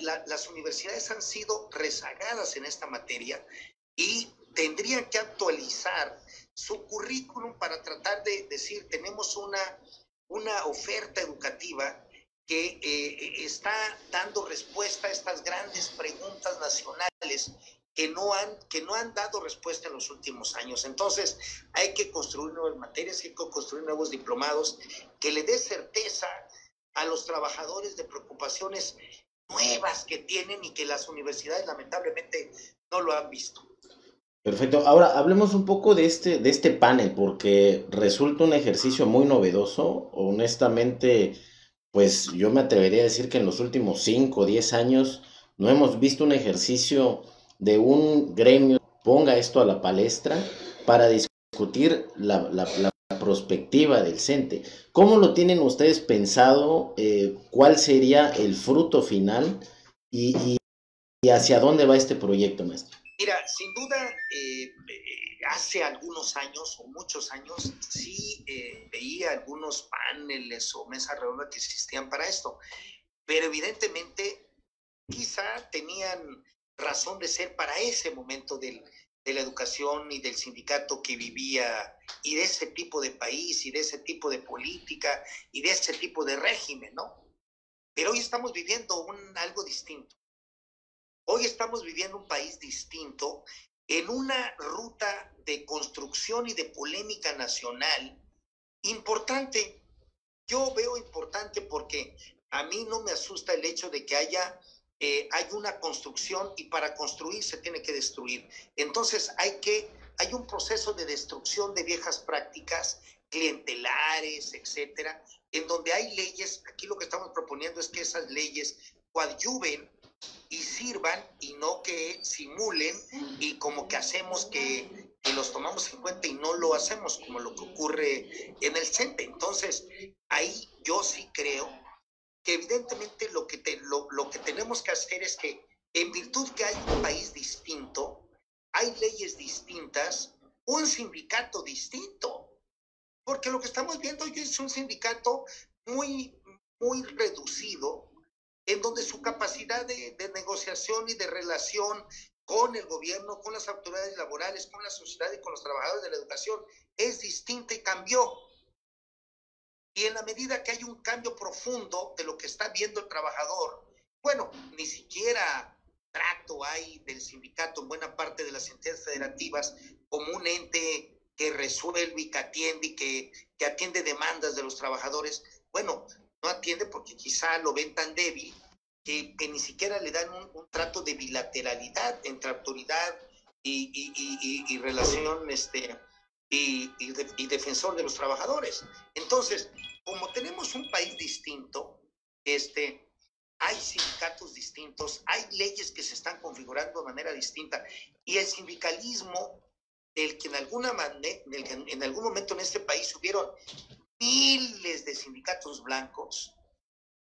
las universidades han sido rezagadas en esta materia y tendrían que actualizar su currículum para tratar de decir, tenemos una oferta educativa que está dando respuesta a estas grandes preguntas nacionales que no han dado respuesta en los últimos años. Entonces, hay que construir nuevas materias, hay que construir nuevos diplomados que le dé certeza a los trabajadores de preocupaciones nuevas que tienen y que las universidades lamentablemente no lo han visto. Perfecto. Ahora hablemos un poco de este panel, porque resulta un ejercicio muy novedoso. Honestamente, pues yo me atrevería a decir que en los últimos 5 o 10 años no hemos visto un ejercicio de un gremio que ponga esto a la palestra para discutir la perspectiva del CENTE. ¿Cómo lo tienen ustedes pensado? ¿Cuál sería el fruto final? Y hacia dónde va este proyecto, maestro. Mira, sin duda, hace algunos años o muchos años sí veía algunos paneles o mesas redondas que existían para esto, pero evidentemente quizá tenían razón de ser para ese momento de la educación y del sindicato que vivía y de ese tipo de país y de ese tipo de política y de ese tipo de régimen, ¿no? Pero hoy estamos viviendo algo distinto. Hoy estamos viviendo un país distinto en una ruta de construcción y de polémica nacional importante. Yo veo importante porque a mí no me asusta el hecho de que hay una construcción y para construir se tiene que destruir. Entonces hay un proceso de destrucción de viejas prácticas clientelares, etcétera, en donde hay leyes. Aquí lo que estamos proponiendo es que esas leyes coadyuven y sirvan y no que simulen y como que hacemos que los tomamos en cuenta y no lo hacemos, como lo que ocurre en el CENTE. Entonces, ahí yo sí creo que evidentemente lo que tenemos que hacer es que en virtud que hay un país distinto, hay leyes distintas, un sindicato distinto, porque lo que estamos viendo hoy es un sindicato muy, muy reducido, en donde su capacidad de negociación y de relación con el gobierno, con las autoridades laborales, con la sociedad y con los trabajadores de la educación es distinta y cambió. Y en la medida que hay un cambio profundo de lo que está viendo el trabajador, bueno, ni siquiera trato hay del sindicato en buena parte de las entidades federativas como un ente que resuelve y que atiende y que atiende demandas de los trabajadores. Bueno, no atiende porque quizá lo ven tan débil que ni siquiera le dan un trato de bilateralidad entre autoridad y relación y defensor de los trabajadores. Entonces, como tenemos un país distinto, hay sindicatos distintos, hay leyes que se están configurando de manera distinta, y el sindicalismo del que en algún momento en este país hubieron miles de sindicatos blancos,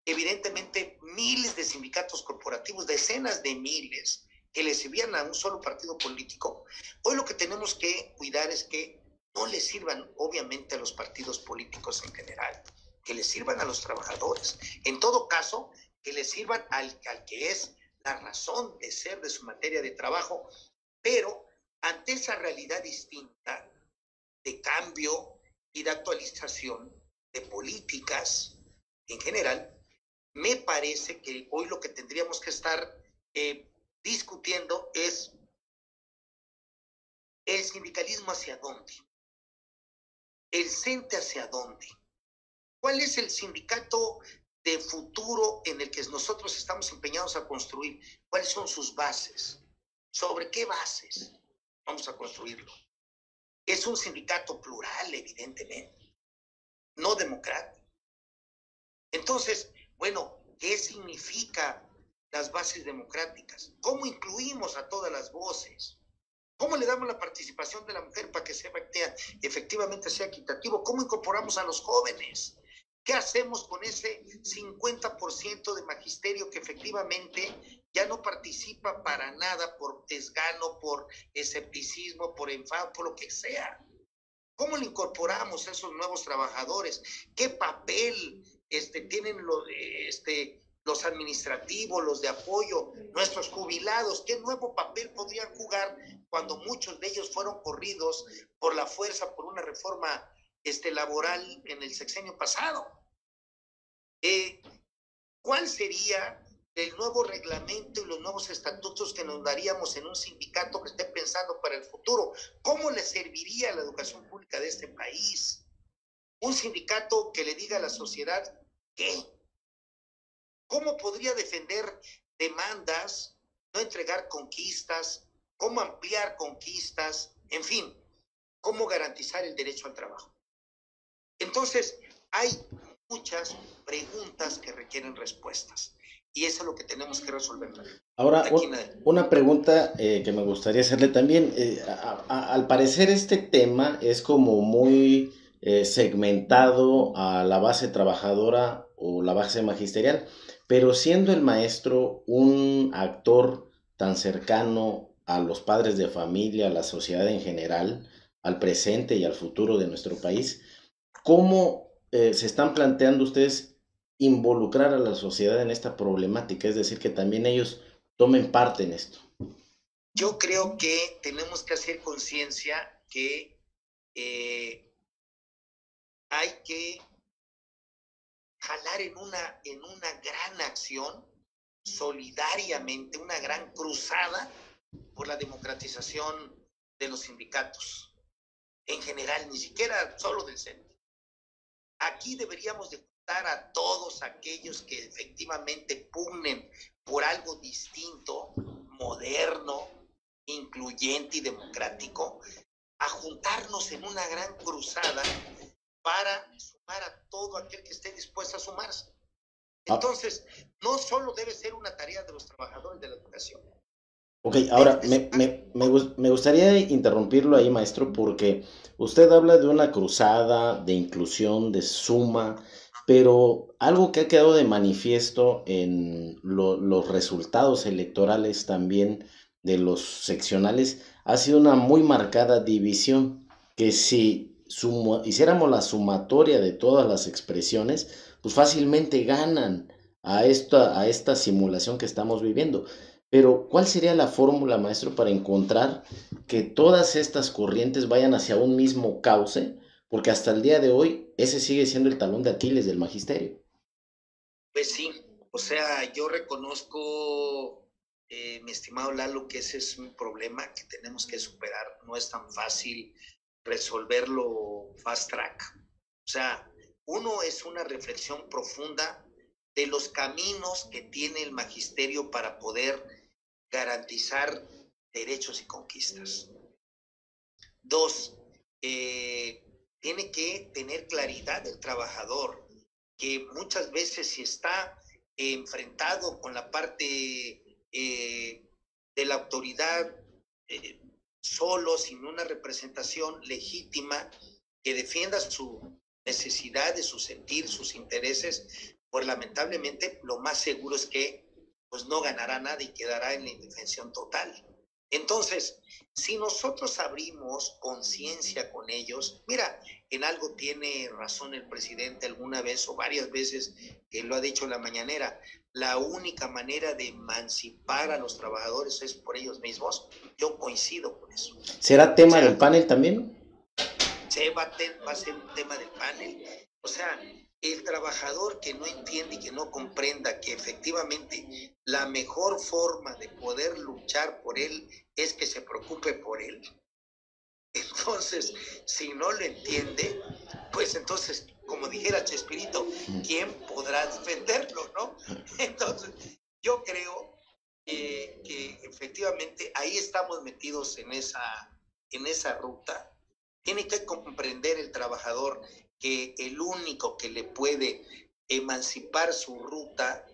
evidentemente miles de sindicatos corporativos, decenas de miles que le servían a un solo partido político. Hoy lo que tenemos que cuidar es que no le sirvan obviamente a los partidos políticos en general, que le sirvan a los trabajadores. En todo caso, que le sirvan al que es la razón de ser de su materia de trabajo, pero ante esa realidad distinta de cambio y de actualización de políticas en general, me parece que hoy lo que tendríamos que estar discutiendo es el sindicalismo hacia dónde, el CENTE hacia dónde, cuál es el sindicato de futuro en el que nosotros estamos empeñados a construir, cuáles son sus bases, sobre qué bases vamos a construirlo. Es un sindicato plural, evidentemente, no democrático. Entonces, bueno, ¿qué significa las bases democráticas? ¿Cómo incluimos a todas las voces? ¿Cómo le damos la participación de la mujer para que efectivamente sea equitativo? ¿Cómo incorporamos a los jóvenes? ¿Qué hacemos con ese 50% de magisterio que efectivamente ya no participa para nada por desgano, por escepticismo, por enfado, por lo que sea? ¿Cómo le incorporamos a esos nuevos trabajadores? ¿Qué papel tienen los administrativos, los de apoyo, nuestros jubilados? ¿Qué nuevo papel podrían jugar cuando muchos de ellos fueron corridos por la fuerza, por una reforma laboral en el sexenio pasado? ¿Cuál sería el nuevo reglamento y los nuevos estatutos que nos daríamos en un sindicato que esté pensando para el futuro? ¿Cómo le serviría a la educación pública de este país? Un sindicato que le diga a la sociedad ¿qué? ¿Cómo podría defender demandas, no entregar conquistas, cómo ampliar conquistas, en fin, cómo garantizar el derecho al trabajo? Entonces, hay muchas preguntas que requieren respuestas. Y eso es lo que tenemos que resolver. Ahora, una pregunta que me gustaría hacerle también. Al parecer este tema es como muy segmentado a la base trabajadora o la base magisterial, pero siendo el maestro un actor tan cercano a los padres de familia, a la sociedad en general, al presente y al futuro de nuestro país, ¿cómo se están planteando ustedes involucrar a la sociedad en esta problemática? Es decir, que también ellos tomen parte en esto. Yo creo que tenemos que hacer conciencia que hay que jalar en una gran acción, solidariamente, una gran cruzada por la democratización de los sindicatos en general, ni siquiera solo del CENTE. Aquí deberíamos de juntar a todos aquellos que efectivamente pugnen por algo distinto, moderno, incluyente y democrático, a juntarnos en una gran cruzada para sumar a todo aquel que esté dispuesto a sumarse. Entonces, no solo debe ser una tarea de los trabajadores de la educación. Ok, ahora me gustaría interrumpirlo ahí, maestro, porque usted habla de una cruzada, de inclusión, de suma, pero algo que ha quedado de manifiesto en los resultados electorales también de los seccionales ha sido una muy marcada división, que si hiciéramos la sumatoria de todas las expresiones, pues fácilmente ganan a esta simulación que estamos viviendo. Pero, ¿cuál sería la fórmula, maestro, para encontrar que todas estas corrientes vayan hacia un mismo cauce? Porque hasta el día de hoy ese sigue siendo el talón de Aquiles del magisterio. Pues sí, o sea, yo reconozco, mi estimado Lalo, que ese es un problema que tenemos que superar. No es tan fácil resolverlo fast track. O sea, uno es una reflexión profunda de los caminos que tiene el magisterio para poder garantizar derechos y conquistas. Dos, tiene que tener claridad el trabajador, que muchas veces si está enfrentado con la parte de la autoridad solo, sin una representación legítima que defienda su necesidad de su sentir, sus intereses, pues lamentablemente lo más seguro es que pues no ganará nada y quedará en la indefensión total. Entonces, si nosotros abrimos conciencia con ellos, mira, en algo tiene razón el presidente alguna vez o varias veces que lo ha dicho en la mañanera, la única manera de emancipar a los trabajadores es por ellos mismos. Yo coincido con eso. ¿Será tema del panel también? Va a ser un tema del panel. O sea, el trabajador que no entiende y que no comprenda que efectivamente la mejor forma de poder luchar por él es que se preocupe por él. Entonces, si no lo entiende, pues entonces, como dijera Chespirito, ¿quién podrá defenderlo, no? Entonces, yo creo que efectivamente ahí estamos metidos en esa ruta. Tiene que comprender el trabajador que el único que le puede emancipar su ruta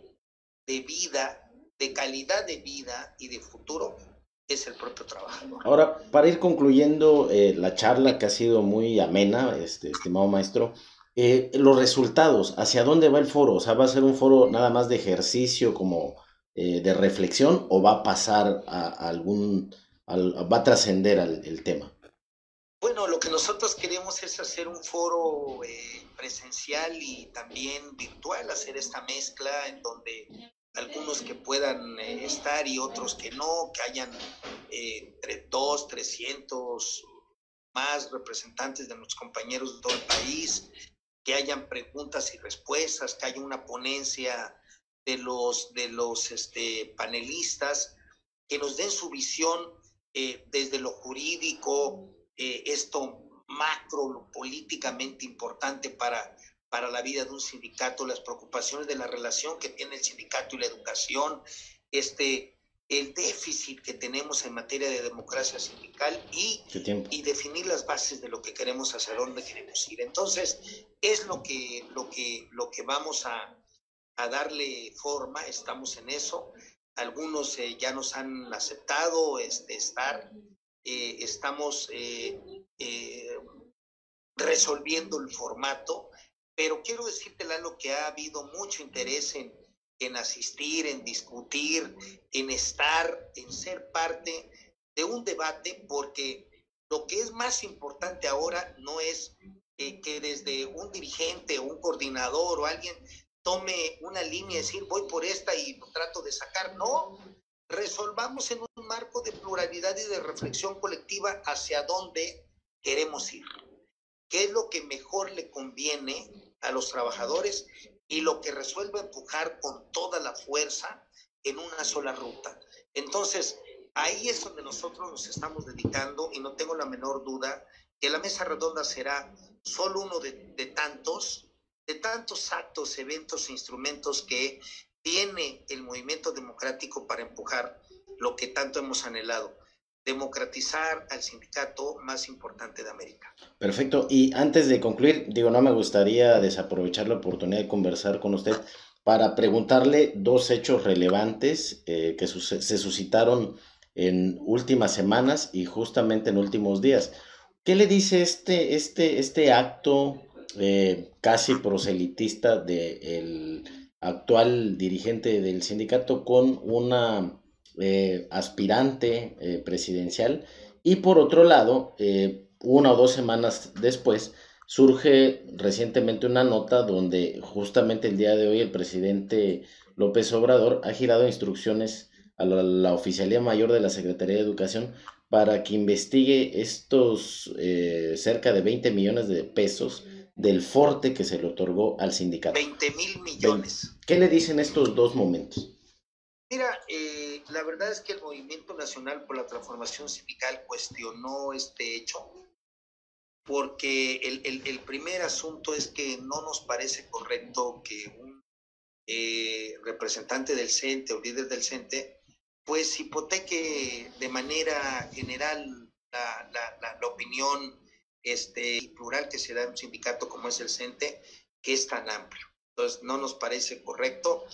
de vida, de calidad de vida y de futuro, es el propio trabajador. Ahora, para ir concluyendo la charla, que ha sido muy amena, estimado maestro, los resultados, ¿hacia dónde va el foro? O sea, ¿va a ser un foro nada más de ejercicio, como de reflexión, o va a pasar va a trascender el tema? Bueno, lo que nosotros queremos es hacer un foro presencial y también virtual, hacer esta mezcla en donde algunos que puedan estar y otros que no, que hayan entre 200, 300 más representantes de nuestros compañeros de todo el país, que hayan preguntas y respuestas, que haya una ponencia de los panelistas, que nos den su visión desde lo jurídico, esto macro, lo políticamente importante para la vida de un sindicato, las preocupaciones de la relación que tiene el sindicato y la educación, el déficit que tenemos en materia de democracia sindical y definir las bases de lo que queremos, hacia dónde queremos ir. Entonces, es lo que vamos a darle forma, estamos en eso. Algunos ya nos han aceptado estar. Estamos resolviendo el formato, pero quiero decirte, Lalo, que ha habido mucho interés en asistir, en discutir, en estar, en ser parte de un debate, porque lo que es más importante ahora no es que desde un dirigente o un coordinador o alguien tome una línea y decir voy por esta y lo trato de sacar. No, resolvamos en un marco de pluralidad y de reflexión colectiva hacia dónde queremos ir, qué es lo que mejor le conviene a los trabajadores y lo que resuelve empujar con toda la fuerza en una sola ruta. Entonces, ahí es donde nosotros nos estamos dedicando, y no tengo la menor duda que la mesa redonda será solo uno de tantos actos, eventos e instrumentos que tiene el movimiento democrático para empujar lo que tanto hemos anhelado: democratizar al sindicato más importante de América. Perfecto. Y antes de concluir, no me gustaría desaprovechar la oportunidad de conversar con usted para preguntarle dos hechos relevantes que se suscitaron en últimas semanas y justamente en últimos días. ¿Qué le dice este acto casi proselitista del actual dirigente del sindicato con una aspirante presidencial Y por otro lado, 1 o 2 semanas después, surge recientemente una nota donde justamente el día de hoy el presidente López Obrador ha girado instrucciones a la Oficialía Mayor de la Secretaría de Educación para que investigue estos cerca de 20 millones de pesos del forte que se le otorgó al sindicato. 20,000 millones. ¿Qué le dicen estos dos momentos? Mira, la verdad es que el Movimiento Nacional por la Transformación Sindical cuestionó este hecho porque el primer asunto es que no nos parece correcto que un representante del CENTE o líder del CENTE pues hipoteque de manera general la opinión plural que se da en un sindicato como es el CENTE, que es tan amplio. Entonces no nos parece correcto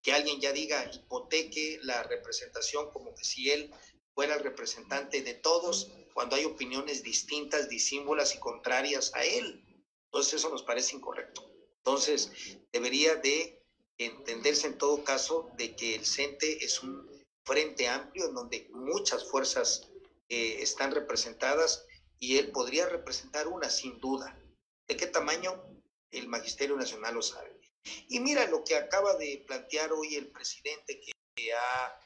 que alguien ya diga hipoteque la representación como que si él fuera el representante de todos, cuando hay opiniones distintas, disímbolas y contrarias a él. Entonces eso nos parece incorrecto. Entonces debería de entenderse en todo caso de que el CENTE es un frente amplio en donde muchas fuerzas están representadas y él podría representar una sin duda. ¿De qué tamaño? El Magisterio Nacional lo sabe. Y mira lo que acaba de plantear hoy el presidente que ha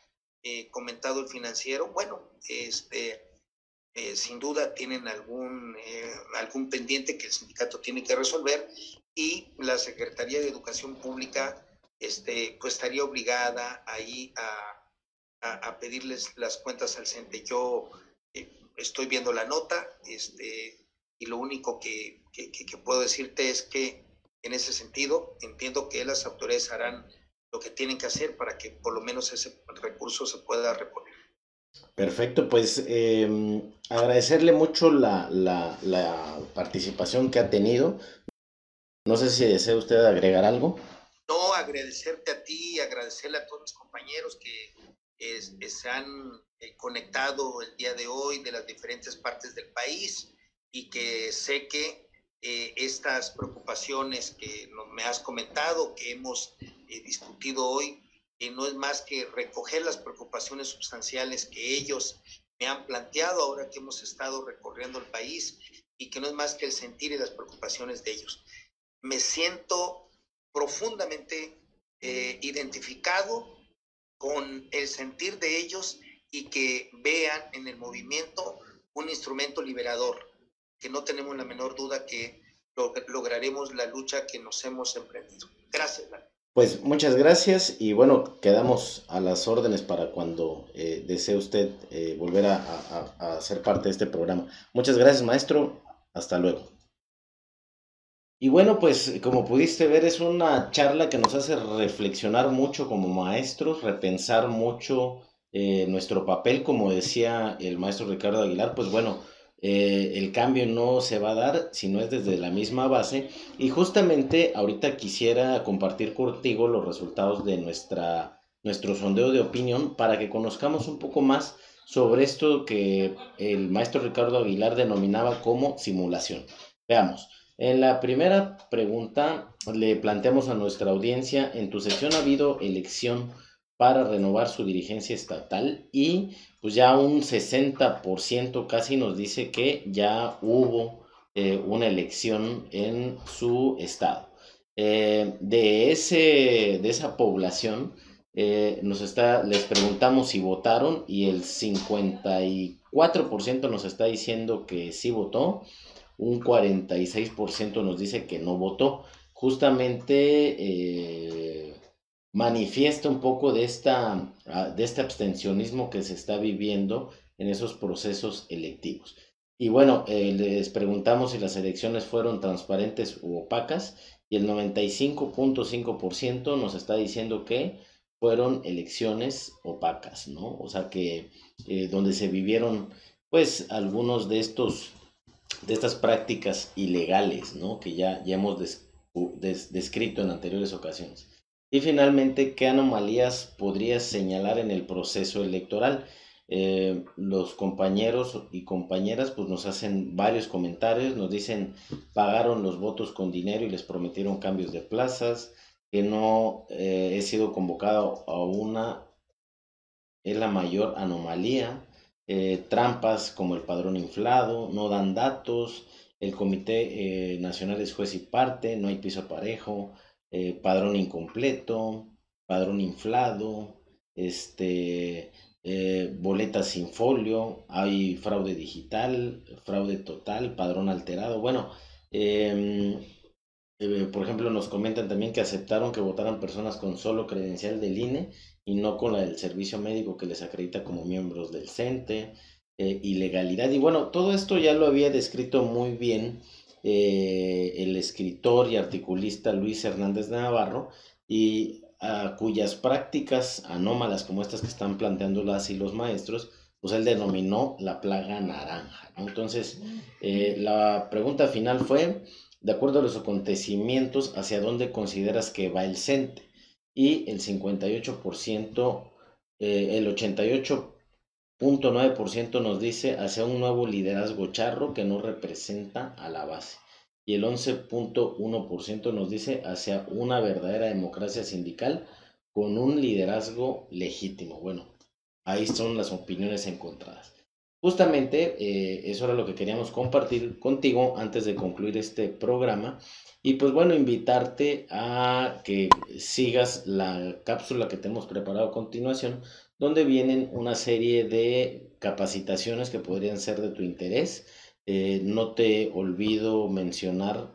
comentado el Financiero. Bueno, sin duda tienen algún pendiente que el sindicato tiene que resolver y la Secretaría de Educación Pública pues estaría obligada ahí a pedirles las cuentas al CENTE. Yo estoy viendo la nota y lo único que puedo decirte es que en ese sentido entiendo que las autoridades harán lo que tienen que hacer para que por lo menos ese recurso se pueda reponer. Perfecto, pues agradecerle mucho la participación que ha tenido. No sé si desea usted agregar algo. No, agradecerte a ti, agradecerle a todos mis compañeros que se han conectado el día de hoy de las diferentes partes del país y que sé que estas preocupaciones que me has comentado, que hemos discutido hoy, no es más que recoger las preocupaciones sustanciales que ellos me han planteado ahora que hemos estado recorriendo el país y que no es más que el sentir y las preocupaciones de ellos. Me siento profundamente identificado con el sentir de ellos y que vean en el movimiento un instrumento liberador, que no tenemos la menor duda que lograremos la lucha que nos hemos emprendido. Gracias, Dani. Pues muchas gracias y bueno, quedamos a las órdenes para cuando desee usted volver a ser parte de este programa. Muchas gracias, maestro. Hasta luego. Y bueno, pues como pudiste ver, es una charla que nos hace reflexionar mucho como maestros, repensar mucho nuestro papel, como decía el maestro Ricardo Aguilar, pues bueno, el cambio no se va a dar si no es desde la misma base. Y justamente ahorita quisiera compartir contigo los resultados de nuestro sondeo de opinión para que conozcamos un poco más sobre esto que el maestro Ricardo Aguilar denominaba como simulación. Veamos. En la primera pregunta le planteamos a nuestra audiencia, en tu sesión ha habido elección para renovar su dirigencia estatal y pues ya un 60% casi nos dice que ya hubo una elección en su estado. De esa población les preguntamos si votaron y el 54% nos está diciendo que sí votó. Un 46% nos dice que no votó. Justamente manifiesta un poco de este abstencionismo que se está viviendo en esos procesos electivos. Y bueno, les preguntamos si las elecciones fueron transparentes u opacas y el 95.5% nos está diciendo que fueron elecciones opacas, ¿no? O sea que donde se vivieron pues algunos de estas prácticas ilegales, ¿no? Que ya hemos descrito en anteriores ocasiones. Y finalmente, ¿qué anomalías podrías señalar en el proceso electoral? Los compañeros y compañeras pues nos hacen varios comentarios, nos dicen pagaron los votos con dinero y les prometieron cambios de plazas, que no he sido convocado a una, es la mayor anomalía. trampas como el padrón inflado, no dan datos, el Comité Nacional es juez y parte, no hay piso parejo, padrón incompleto, padrón inflado, boletas sin folio, hay fraude digital, fraude total, padrón alterado. Bueno, por ejemplo, nos comentan también que aceptaron que votaran personas con solo credencial del INE y no con la del servicio médico que les acredita como miembros del CENTE, ilegalidad. Y bueno, todo esto ya lo había descrito muy bien el escritor y articulista Luis Hernández de Navarro, y a cuyas prácticas anómalas como estas que están planteando las y los maestros, pues él denominó la plaga naranja, ¿no? Entonces, la pregunta final fue: de acuerdo a los acontecimientos, ¿hacia dónde consideras que va el CENTE? Y el 58%, el 88.9% nos dice hacia un nuevo liderazgo charro que no representa a la base. Y el 11.1% nos dice hacia una verdadera democracia sindical con un liderazgo legítimo. Bueno, ahí son las opiniones encontradas. Justamente eso era lo que queríamos compartir contigo antes de concluir este programa. Y pues bueno, invitarte a que sigas la cápsula que te hemos preparado a continuación, donde vienen una serie de capacitaciones que podrían ser de tu interés. No olvido mencionar,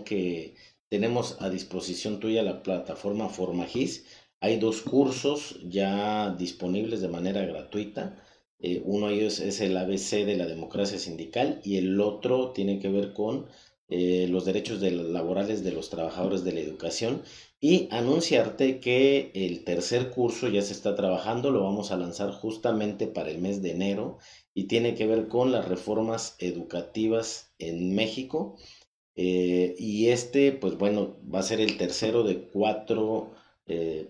que tenemos a disposición tuya la plataforma Formagis. Hay 2 cursos ya disponibles de manera gratuita. Uno de ellos es el ABC de la democracia sindical y el otro tiene que ver con los derechos laborales de los trabajadores de la educación. Y anunciarte que el tercer curso ya se está trabajando, lo vamos a lanzar justamente para el mes de enero y tiene que ver con las reformas educativas en México. Y pues bueno, va a ser el tercero de 4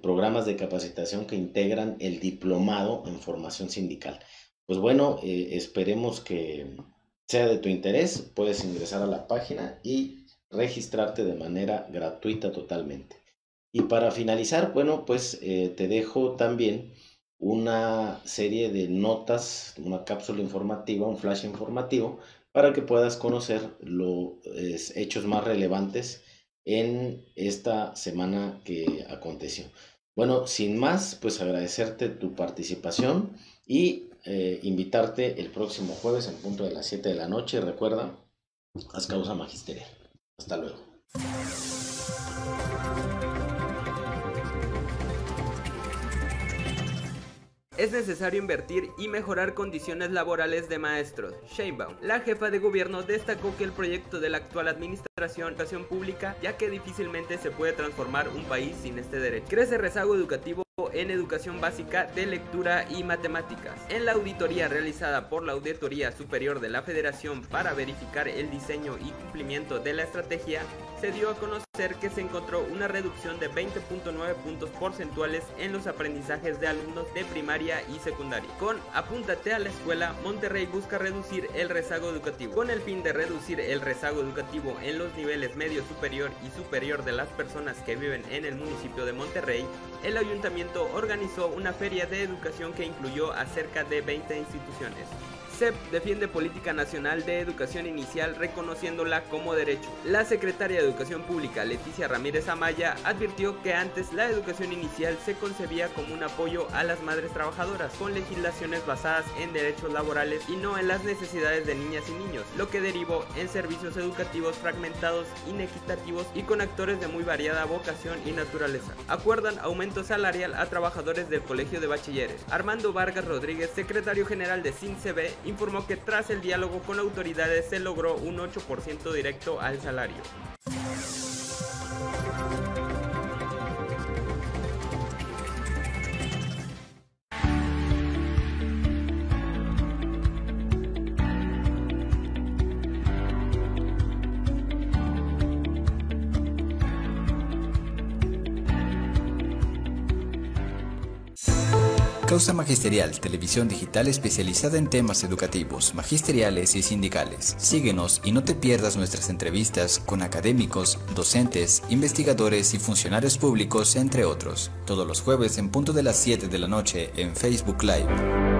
programas de capacitación que integran el diplomado en formación sindical. Pues bueno, esperemos que sea de tu interés. Puedes ingresar a la página y registrarte de manera gratuita totalmente. Y para finalizar, bueno, pues te dejo también una serie de notas, una cápsula informativa, un flash informativo, para que puedas conocer los hechos más relevantes en esta semana que aconteció. Bueno, sin más, pues agradecerte tu participación y invitarte el próximo jueves en punto de las 7 de la noche. Recuerda, haz causa magisterial. Hasta luego. Es necesario invertir y mejorar condiciones laborales de maestros. Sheinbaum, la jefa de gobierno, destacó que el proyecto de la actual administración de educación pública, ya que difícilmente se puede transformar un país sin este derecho. Crece rezago educativo en educación básica de lectura y matemáticas. En la auditoría realizada por la Auditoría Superior de la Federación para verificar el diseño y cumplimiento de la estrategia, se dio a conocer que se encontró una reducción de 20.9 puntos porcentuales en los aprendizajes de alumnos de primaria y secundaria. Con Apúntate a la Escuela, Monterrey busca reducir el rezago educativo. Con el fin de reducir el rezago educativo en los niveles medio superior y superior de las personas que viven en el municipio de Monterrey, el ayuntamiento organizó una feria de educación que incluyó a cerca de 20 instituciones. CEP defiende política nacional de educación inicial reconociéndola como derecho. La secretaria de Educación Pública, Leticia Ramírez Amaya, advirtió que antes la educación inicial se concebía como un apoyo a las madres trabajadoras, con legislaciones basadas en derechos laborales y no en las necesidades de niñas y niños, lo que derivó en servicios educativos fragmentados, inequitativos y con actores de muy variada vocación y naturaleza. Acuerdan aumento salarial a trabajadores del Colegio de Bachilleres. Armando Vargas Rodríguez, secretario general de SINCB, informó que tras el diálogo con autoridades se logró un 8% directo al salario. Causa Magisterial, televisión digital especializada en temas educativos, magisteriales y sindicales. Síguenos y no te pierdas nuestras entrevistas con académicos, docentes, investigadores y funcionarios públicos, entre otros. Todos los jueves en punto de las 7 de la noche en Facebook Live.